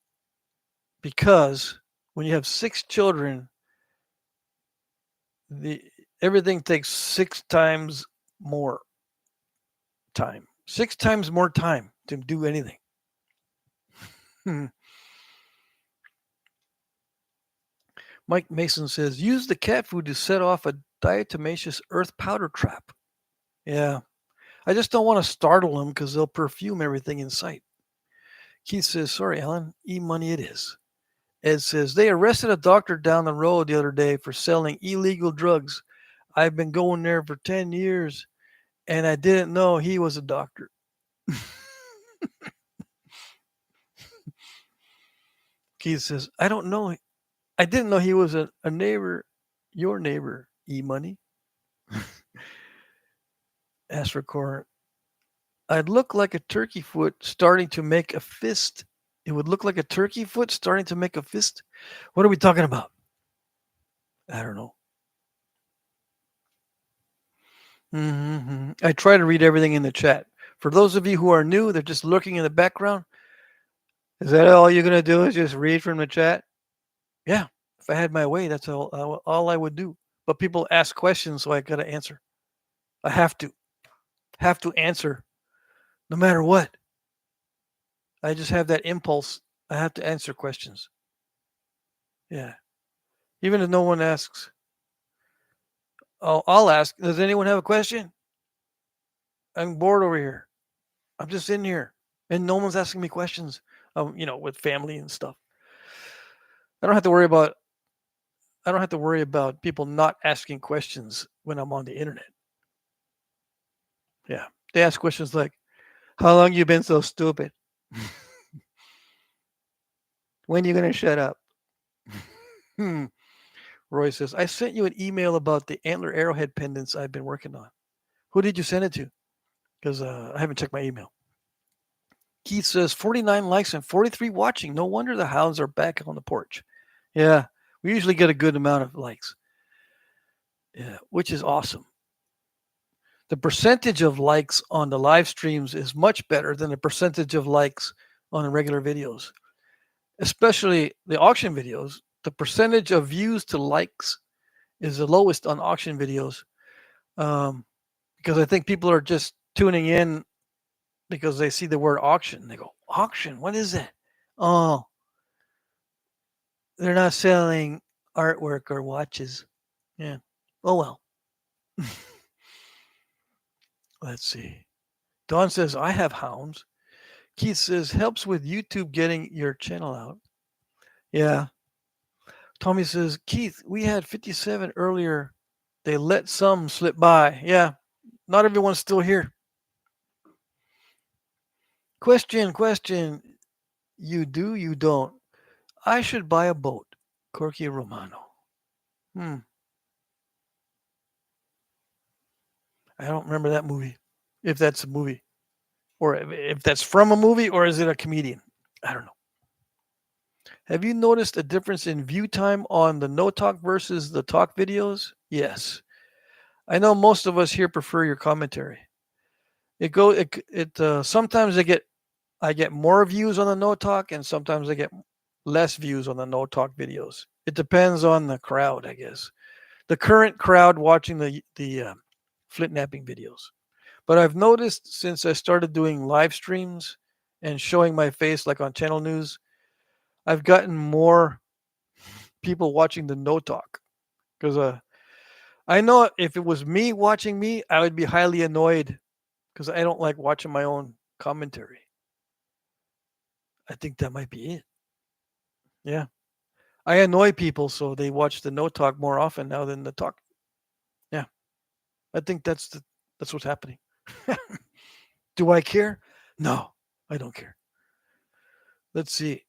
Because when you have 6 children, the everything takes 6 times more time. 6 times more time to do anything. Mike Mason says, use the cat food to set off a diatomaceous earth powder trap. Yeah, I just don't want to startle them because they'll perfume everything in sight. Keith says, sorry, Alan, e-money it is. Ed says, they arrested a doctor down the road the other day for selling illegal drugs. I've been going there for 10 years and I didn't know he was a doctor. Keith says, I don't know. I didn't know he was a neighbor, your neighbor, e-money. Asked for Cora. I'd look like a turkey foot starting to make a fist. It would look like a turkey foot starting to make a fist. What are we talking about? I don't know. I try to read everything in the chat. For those of you who are new, they're just lurking in the background. Is that all you're going to do is just read from the chat? Yeah. If I had my way, that's all I would do. But people ask questions, so I got to answer. I have to answer no matter what. I just have that impulse. I have to answer questions. Yeah. Even if no one asks. Oh, I'll ask. Does anyone have a question? I'm bored over here. I'm just in here, and no one's asking me questions. With family and stuff. I don't have to worry about. I don't have to worry about people not asking questions when I'm on the internet. Yeah, they ask questions like, "How long you been so stupid? When you gonna shut up?" Roy says, "I sent you an email about the antler arrowhead pendants I've been working on. Who did you send it to? Because I haven't checked my email." Keith says 49 likes and 43 watching. No wonder the hounds are back on the porch. Yeah, we usually get a good amount of likes. Yeah, which is awesome. The percentage of likes on the live streams is much better than the percentage of likes on the regular videos, especially the auction videos. The percentage of views to likes is the lowest on auction videos because I think people are just tuning in because they see the word auction. They go, auction? What is that? Oh, they're not selling artwork or watches. Yeah. Oh, well. Let's see. Dawn says, I have hounds. Keith says, helps with YouTube getting your channel out. Yeah. Tommy says, Keith, we had 57 earlier. They let some slip by. Yeah. Not everyone's still here. Question. You do, you don't. I should buy a boat. Corky Romano. I don't remember that movie. If that's a movie. Or if that's from a movie, or is it a comedian? I don't know. Have you noticed a difference in view time on the no talk versus the talk videos? Yes. I know most of us here prefer your commentary. Sometimes I get more views on the no talk, and sometimes I get less views on the no talk videos. It depends on the crowd, I guess. The current crowd watching the Flintnapping videos. But I've noticed since I started doing live streams and showing my face like on channel news, I've gotten more people watching the no talk. Because I know if it was me watching me, I would be highly annoyed because I don't like watching my own commentary. I think that might be it. Yeah. I annoy people, so they watch the no talk more often now than the talk. Yeah. I think that's what's happening. Do I care? No, I don't care. Let's see.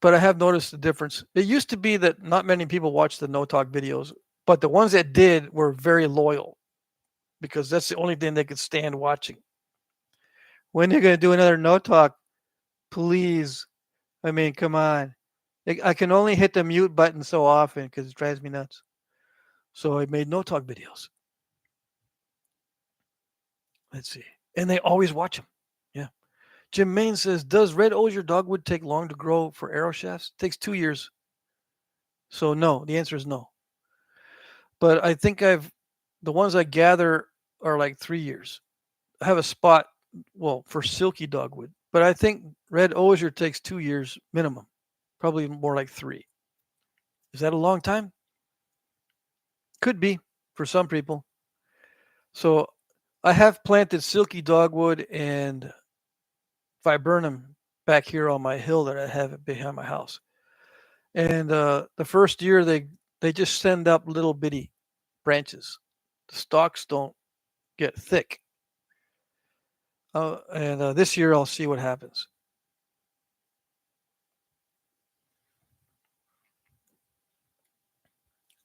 But I have noticed the difference. It used to be that not many people watched the no talk videos, but the ones that did were very loyal because that's the only thing they could stand watching. When you're going to do another no talk, please. I mean, come on. I can only hit the mute button so often because it drives me nuts. So I made no talk videos. Let's see. And they always watch them. Yeah. Jim Main says, does red osier dogwood take long to grow for arrow shafts? It takes 2 years. So no, the answer is no. But I think the ones I gather are like 3 years. I have a spot, well, for silky dogwood, but I think red osier takes 2 years minimum, probably more like 3. Is that a long time? Could be for some people. So I have planted silky dogwood and viburnum back here on my hill that I have behind my house. And the first year they just send up little bitty branches. The stalks don't get thick. And this year I'll see what happens.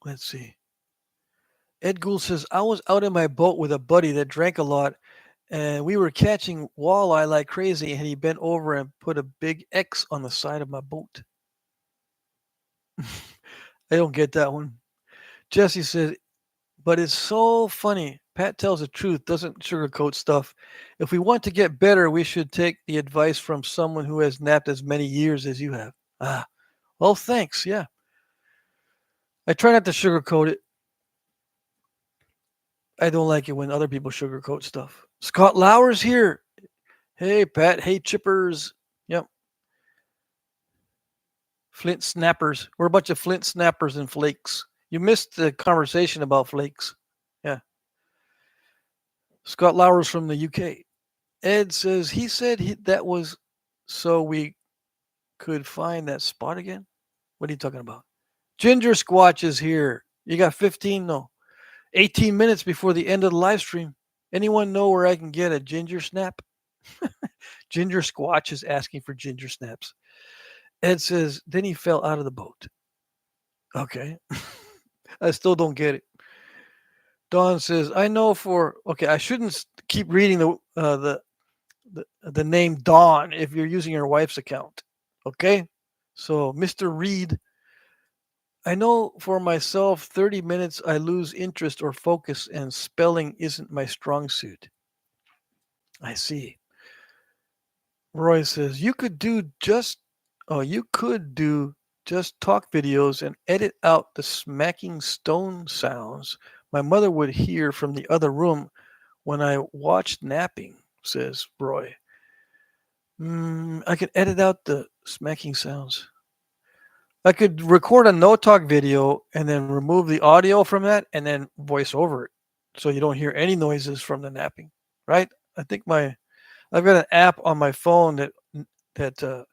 Let's see. Ed Gould says, I was out in my boat with a buddy that drank a lot, and we were catching walleye like crazy, and he bent over and put a big X on the side of my boat. I don't get that one. Jesse says, but it's so funny. Pat tells the truth, doesn't sugarcoat stuff. If we want to get better, we should take the advice from someone who has napped as many years as you have. Ah, well, thanks. Yeah. I try not to sugarcoat it. I don't like it when other people sugarcoat stuff. Scott Lauer's here. Hey, Pat. Hey, Chippers. Yep. Flint snappers. We're a bunch of flint snappers and flakes. You missed the conversation about flakes. Yeah. Scott Lauer's from the UK. Ed says he said that was so we could find that spot again. What are you talking about? Ginger Squatch is here. You got 15, no, 18 minutes before the end of the live stream. Anyone know where I can get a ginger snap? Ginger Squatch is asking for ginger snaps. Ed says, then he fell out of the boat. Okay. I still don't get it. Don says, I know for, okay, I shouldn't keep reading the name Dawn if you're using your wife's account. Okay? So, Mr. Reed, I know for myself, 30 minutes I lose interest or focus, and spelling isn't my strong suit. I see. Roy says, you could do just talk videos and edit out the smacking stone sounds my mother would hear from the other room when I watched napping, says Roy. I could edit out the smacking sounds. I could record a no talk video and then remove the audio from that and then voice over it so you don't hear any noises from the napping, right? I think I've got an app on my phone that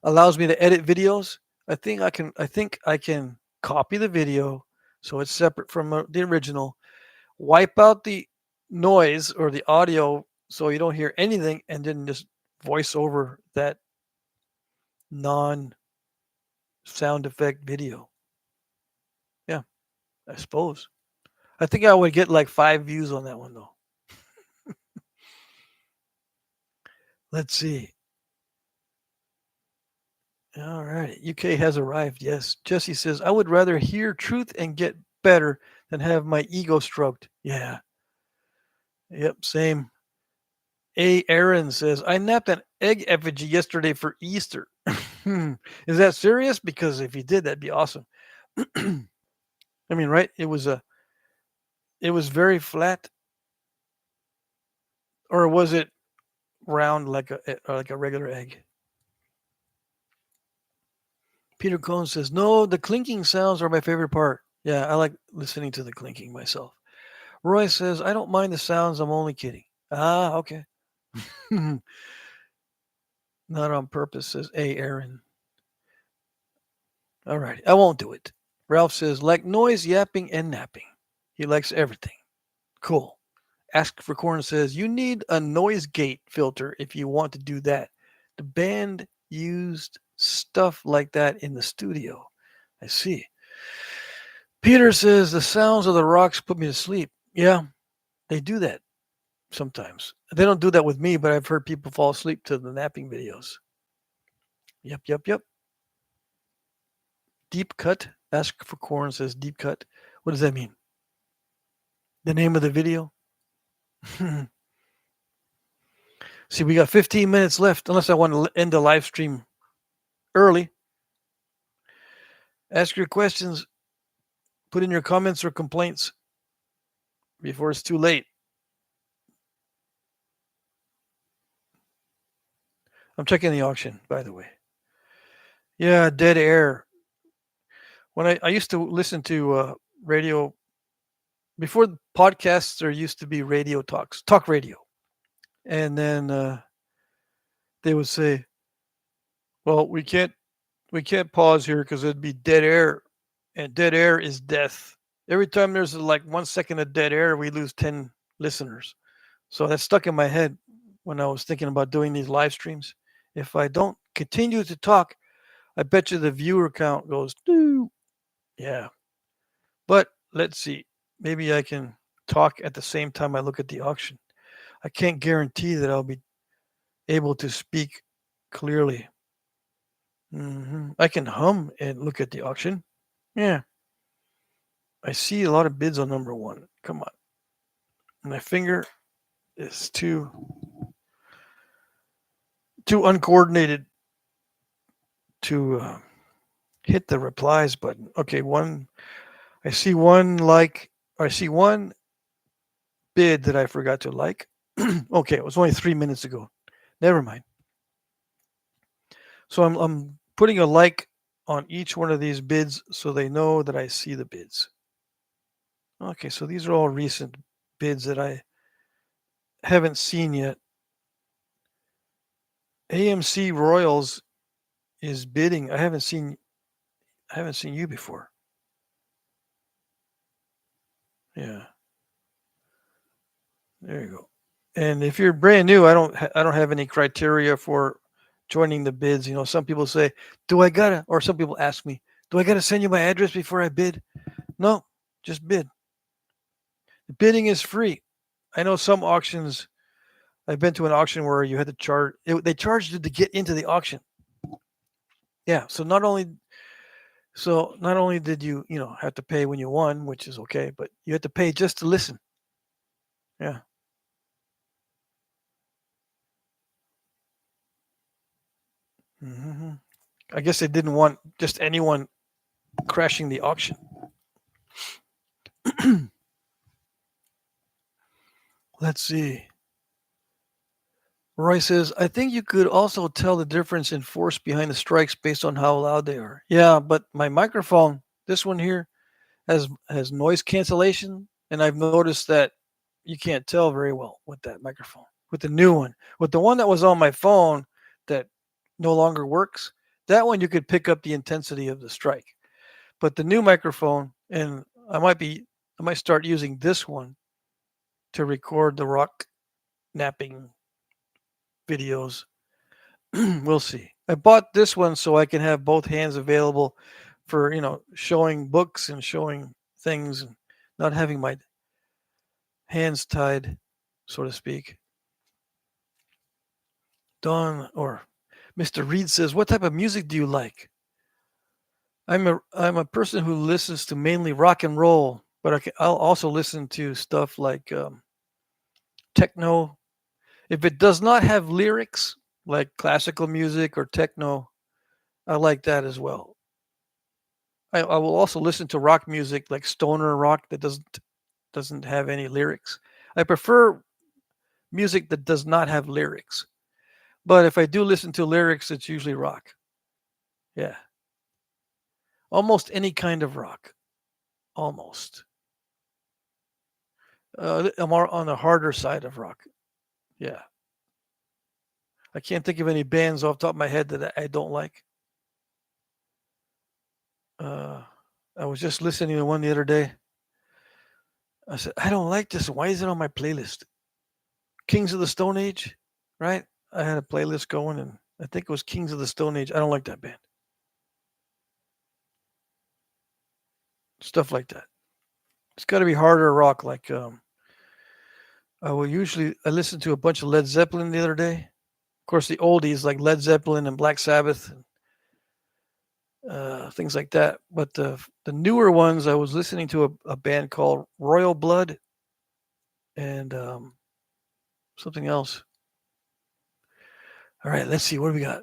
allows me to edit videos. I think I can copy the video so it's separate from the original, wipe out the noise or the audio so you don't hear anything, and then just voice over that non sound effect video. Yeah, I suppose. I think I would get like 5 views on that one though. Let's see. All right. UK has arrived. Yes. Jesse says, I would rather hear truth and get better than have my ego stroked. Yeah. Yep. Same. A. Aaron says, I napped an egg effigy yesterday for Easter. Is that serious? Because if you did, that'd be awesome. I mean, right? It It was very flat, or was it round like a regular egg? Peter Cohn says, "No, the clinking sounds are my favorite part. Yeah, I like listening to the clinking myself." Roy says, "I don't mind the sounds. I'm only kidding." Ah, okay. Not on purpose, says A. Aaron. All right, I won't do it. Ralph says, like noise, yapping, and napping. He likes everything. Cool. Ask for Corn says, you need a noise gate filter if you want to do that. The band used stuff like that in the studio. I see. Peter says, the sounds of the rocks put me to sleep. Yeah, they do that sometimes. They don't do that with me, but I've heard people fall asleep to the napping videos. Yep, yep, yep. Deep cut. Ask for Corn says deep cut. What does that mean? The name of the video? See, we got 15 minutes left, unless I want to end the live stream early. Ask your questions, put in your comments or complaints before it's too late. I'm checking the auction, by the way. Yeah, dead air. When I used to listen to radio, before the podcasts, there used to be radio talk radio. And then they would say, well, we can't pause here because it'd be dead air, and dead air is death. Every time there's like 1 second of dead air, we lose 10 listeners. So that stuck in my head when I was thinking about doing these live streams. If I don't continue to talk, I bet you the viewer count goes, doo. Yeah. But let's see. Maybe I can talk at the same time I look at the auction. I can't guarantee that I'll be able to speak clearly. I can hum and look at the auction. Yeah. I see a lot of bids on number one. Come on. My finger is too uncoordinated to hit the replies button. Okay, I see one bid that I forgot to like. Okay, it was only 3 minutes ago. Never mind. So I'm putting a like on each one of these bids so they know that I see the bids. Okay, so these are all recent bids that I haven't seen yet. AMC Royals is bidding. I haven't seen you before. Yeah. There you go. And if you're brand new, I don't have any criteria for joining the bids. You know, some people say, "Do I gotta?" Or some people ask me, "Do I gotta send you my address before I bid?" No, just bid. The bidding is free. I know some auctions. I've been to an auction where you had to charge. They charged you to get into the auction. Yeah. So not only did you have to pay when you won, which is okay, but you had to pay just to listen. Yeah. hmm I guess they didn't want just anyone crashing the auction. Let's see. Roy says, I think you could also tell the difference in force behind the strikes based on how loud they are. Yeah, but my microphone, this one here, has noise cancellation, and I've noticed that you can't tell very well with that microphone. With the new one. With the one that was on my phone that no longer works, that one you could pick up the intensity of the strike. But the new microphone, and I might start using this one to record the rock napping videos. We'll see. I bought this one so I can have both hands available for, showing books and showing things and not having my hands tied, so to speak. Don or Mr. Reed says, what type of music do you like? I'm a person who listens to mainly rock and roll, but I'll also listen to stuff like techno. If it does not have lyrics, like classical music or techno, I like that as well. I will also listen to rock music like stoner rock that doesn't have any lyrics. I prefer music that does not have lyrics. But if I do listen to lyrics, it's usually rock. Yeah. Almost any kind of rock. Almost. I'm more on the harder side of rock. Yeah. I can't think of any bands off the top of my head that I don't like. Uh, I was just listening to one the other day. I said, I don't like this. Why is it on my playlist? Kings of the Stone Age, right? I had a playlist going, and I think it was Kings of the Stone Age. I don't like that band. Stuff like that. It's got to be harder rock. Like I listen to a bunch of Led Zeppelin the other day. Of course, the oldies like Led Zeppelin and Black Sabbath, things like that. But the newer ones, I was listening to a band called Royal Blood and something else. All right, let's see. What do we got?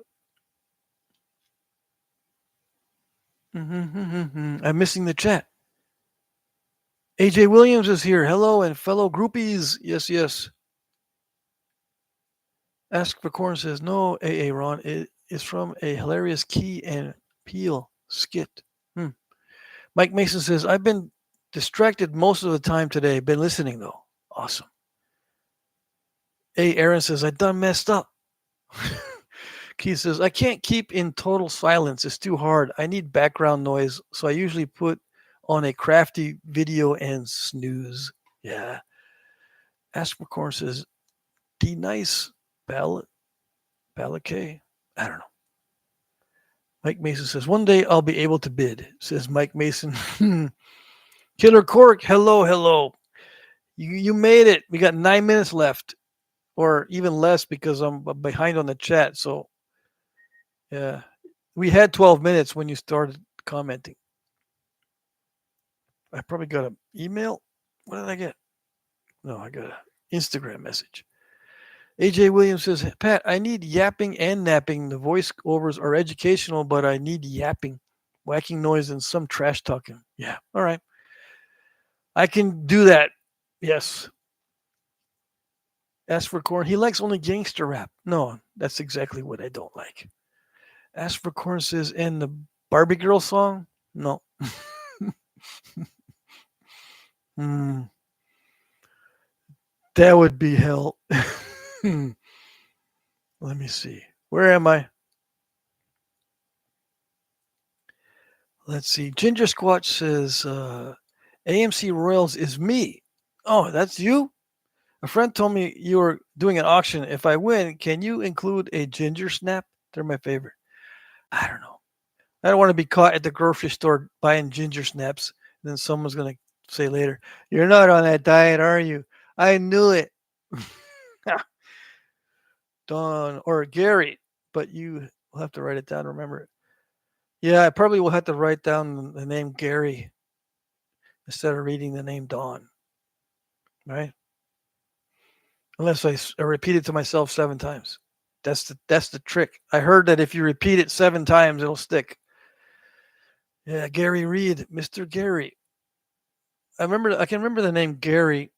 I'm missing the chat. AJ Williams is here. Hello, and fellow groupies. Yes, yes. Ask for Corn says, no, AA Ron. It is from a hilarious Key and Peele skit. Mike Mason says, I've been distracted most of the time today. Been listening, though. Awesome. A. Aaron says, I done messed up. Keith says, I can't keep in total silence. It's too hard. I need background noise, so I usually put on a crafty video and snooze. Yeah. Aspercorn says, D nice ballot. Balakay. I don't know. Mike Mason says, one day I'll be able to bid, says Mike Mason. Killer Cork, hello, hello. You made it. We got 9 minutes left, or even less because I'm behind on the chat. So, yeah. We had 12 minutes when you started commenting. I probably got an email. What did I get? No, I got an Instagram message. AJ Williams says, Pat, I need yapping and napping. The voiceovers are educational, but I need yapping, whacking noise, and some trash talking. Yeah, all right. I can do that. Yes. As for Corn, he likes only gangster rap. No, that's exactly what I don't like. As for Corn says, and the Barbie Girl song? No. That would be hell. Let me see. Where am I? Let's see. Ginger Squatch says, AMC Royals is me. Oh, that's you? A friend told me you were doing an auction. If I win, can you include a ginger snap? They're my favorite. I don't know. I don't want to be caught at the grocery store buying ginger snaps. And then someone's going to say later, you're not on that diet, are you? I knew it. Don or Gary, but you will have to write it down. Remember it. Yeah, I probably will have to write down the name Gary instead of reading the name Don. Right? Unless I repeat it to myself 7 times. That's the trick. I heard that if you repeat it 7 times, it'll stick. Yeah, Gary Reed, Mr. Gary. I can remember the name Gary.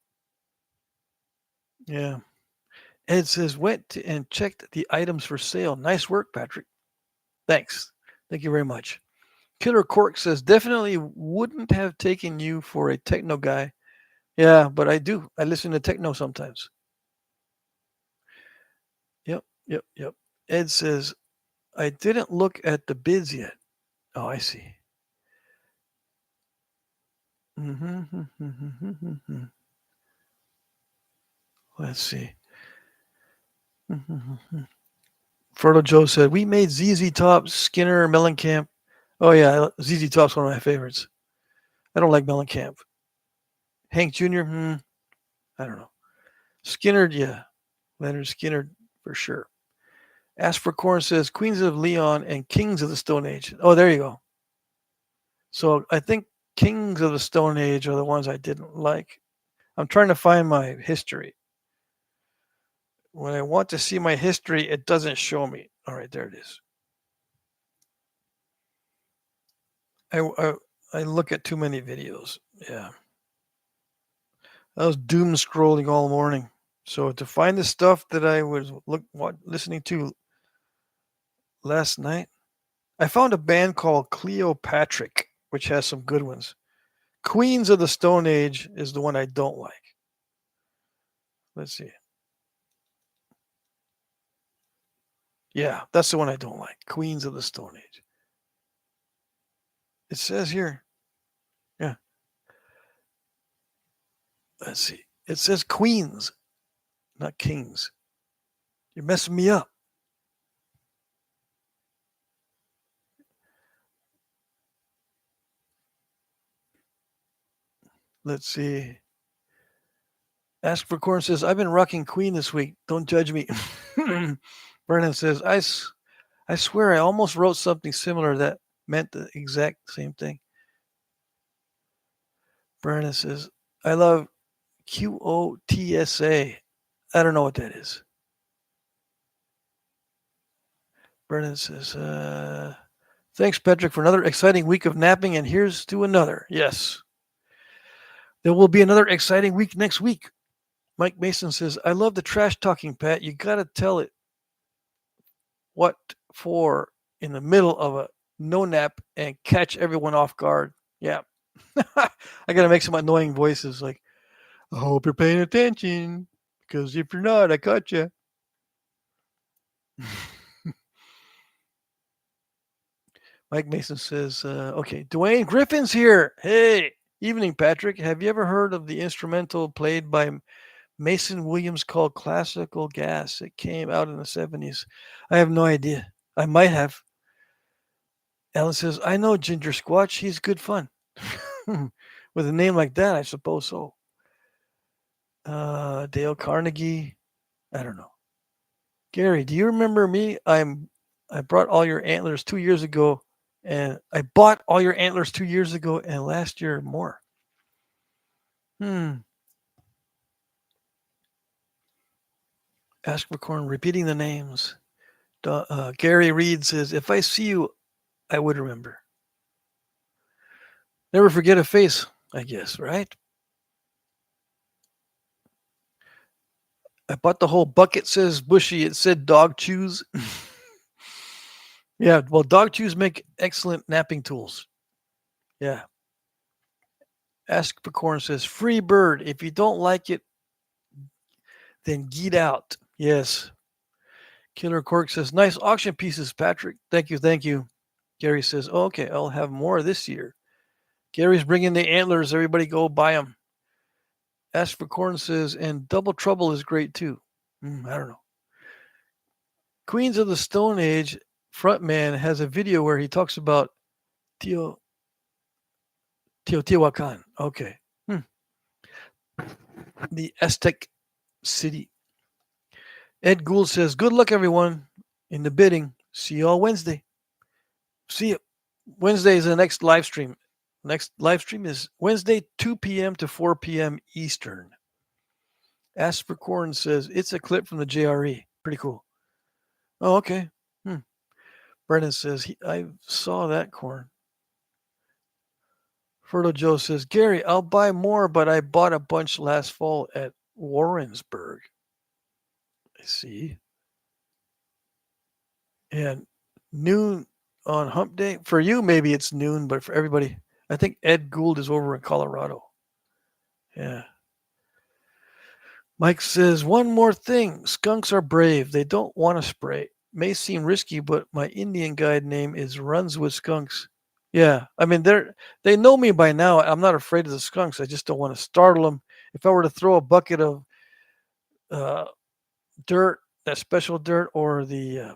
Yeah. Ed says, went and checked the items for sale. Nice work, Patrick. Thanks. Thank you very much. Killer Cork says, definitely wouldn't have taken you for a techno guy. Yeah, but I do. I listen to techno sometimes. Yep. Ed says, I didn't look at the bids yet. Oh, I see. Let's see. Fertile Joe said, we made ZZ Top, Skinner, Mellencamp. Oh, yeah, ZZ Top's one of my favorites. I don't like Mellencamp. Hank Jr., I don't know. Skinner, yeah. Leonard Skinner, for sure. Ask for Corn says, Queens of Leon and Kings of the Stone Age. Oh, there you go. So I think Kings of the Stone Age are the ones I didn't like. I'm trying to find my history. When I want to see my history, it doesn't show me. All right, there it is. I look at too many videos. Yeah. I was doom scrolling all morning. So to find the stuff that I was listening to last night, I found a band called Cleopatra, which has some good ones. Queens of the Stone Age is the one I don't like. Let's see. Yeah, that's the one I don't like. Queens of the Stone Age. It says here. Yeah. Let's see. It says queens, not kings. You're messing me up. Let's see. Ask for Corn says, I've been rocking Queen this week. Don't judge me. Vernon says, I swear I almost wrote something similar that meant the exact same thing. Vernon says, I love QOTSA. I don't know what that is. Vernon says, thanks, Patrick, for another exciting week of napping, and here's to another. Yes. There will be another exciting week next week. Mike Mason says, I love the trash talking, Pat. You got to tell it what for in the middle of a no nap and catch everyone off guard. Yeah. I got to make some annoying voices like, I hope you're paying attention because if you're not, I got you. Mike Mason says, okay, Dwayne Griffin's here. Hey, evening, Patrick. Have you ever heard of the instrumental played by Mason Williams called Classical Gas? It came out in the 70s. I have no idea. I might have. Alan says, I know Ginger Squatch. He's good fun. With a name like that, I suppose so. Dale Carnegie. I don't know. Gary, do you remember me? I brought all your antlers 2 years ago, and I bought all your antlers 2 years ago, and last year more. Ask for Corn, repeating the names. Gary Reed says, if I see you, I would remember. Never forget a face, I guess, right? I bought the whole bucket, says Bushy. It said dog chews. Yeah, well, dog chews make excellent napping tools. Yeah. Ask for Corn says, free bird. If you don't like it, then get out. Yes. Killer Cork says, nice auction pieces, Patrick. Thank you, thank you. Gary says, oh, okay, I'll have more this year. Gary's bringing the antlers. Everybody go buy them. Ask for Corn says, and Double Trouble is great too. I don't know. Queens of the Stone Age frontman has a video where he talks about Teotihuacan. Okay. The Aztec city. Ed Gould says, good luck, everyone, in the bidding. See you all Wednesday. See you. Wednesday is the next live stream. Next live stream is Wednesday, 2 p.m. to 4 p.m. Eastern. Ask for Corn says, it's a clip from the JRE. Pretty cool. Oh, okay. Brennan says, I saw that, Corn. Fertile Joe says, Gary, I'll buy more, but I bought a bunch last fall at Warrensburg. I see. And noon on hump day. For you, maybe it's noon, but for everybody, I think Ed Gould is over in Colorado. Yeah. Mike says, one more thing. Skunks are brave. They don't want to spray. May seem risky, but my Indian guide name is Runs with Skunks. Yeah. I mean, they know me by now. I'm not afraid of the skunks. I just don't want to startle them. If I were to throw a bucket of dirt, that special dirt, or the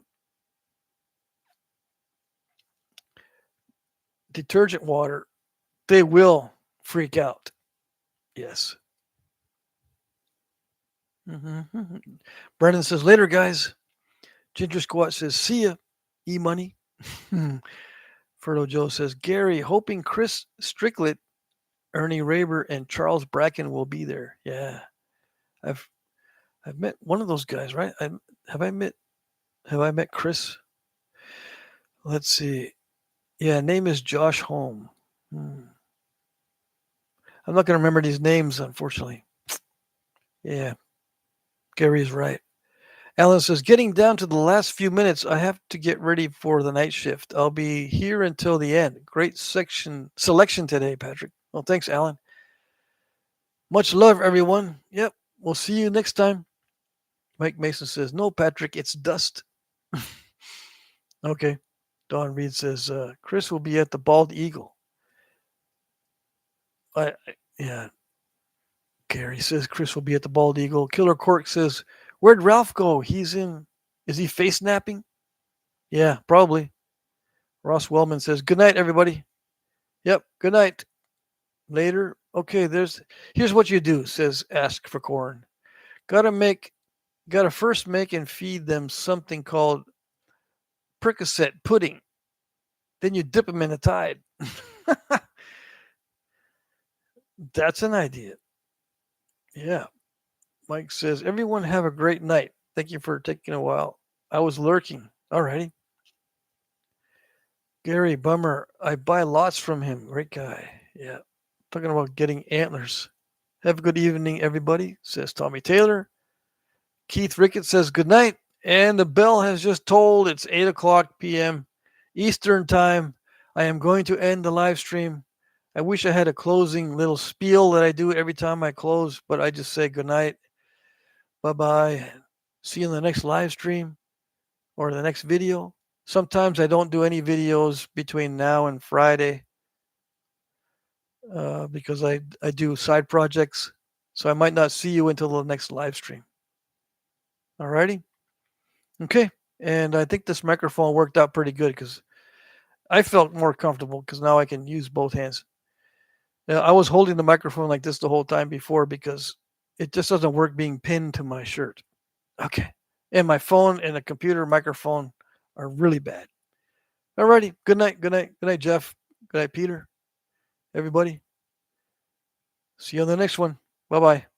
detergent water, they will freak out. Yes. Brendan says, later, guys. Ginger Squat says, see ya, E-Money. Fertile Joe says, Gary, hoping Chris Stricklet, Ernie Raber, and Charles Bracken will be there. Yeah. I've met one of those guys, right? Have I met Chris? Let's see. Yeah, name is Josh Holm. I'm not going to remember these names, unfortunately. Yeah, Gary's right. Alan says, getting down to the last few minutes, I have to get ready for the night shift. I'll be here until the end. Great selection today, Patrick. Well, thanks, Alan. Much love, everyone. Yep, we'll see you next time. Mike Mason says, no, Patrick, it's dust. Okay. Don Reed says, Chris will be at the Bald Eagle. Yeah. Gary says Chris will be at the Bald Eagle. Killer Cork says, where'd Ralph go? Is he face napping? Yeah, probably. Ross Wellman says, good night, everybody. Yep, good night. Later. Okay, here's what you do, says Ask for Corn. Gotta first make and feed them something called Percocet pudding. Then you dip them in the tide. That's an idea. Yeah. Mike says, everyone have a great night. Thank you for taking a while. I was lurking. Alrighty. Gary, bummer. I buy lots from him. Great guy. Yeah. Talking about getting antlers. Have a good evening, everybody, says Tommy Taylor. Keith Ricketts says good night. And the bell has just tolled. It's 8 o'clock p.m. Eastern time. I am going to end the live stream. I wish I had a closing little spiel that I do every time I close, but I just say good night. Bye-bye. See you in the next live stream or the next video. Sometimes I don't do any videos between now and Friday because I do side projects. So I might not see you until the next live stream. Alrighty? Okay. And I think this microphone worked out pretty good because I felt more comfortable because now I can use both hands. Now, I was holding the microphone like this the whole time before because it just doesn't work being pinned to my shirt. Okay. And my phone and the computer microphone are really bad. Alrighty. Good night. Good night. Good night, Jeff. Good night, Peter. Everybody. See you on the next one. Bye bye.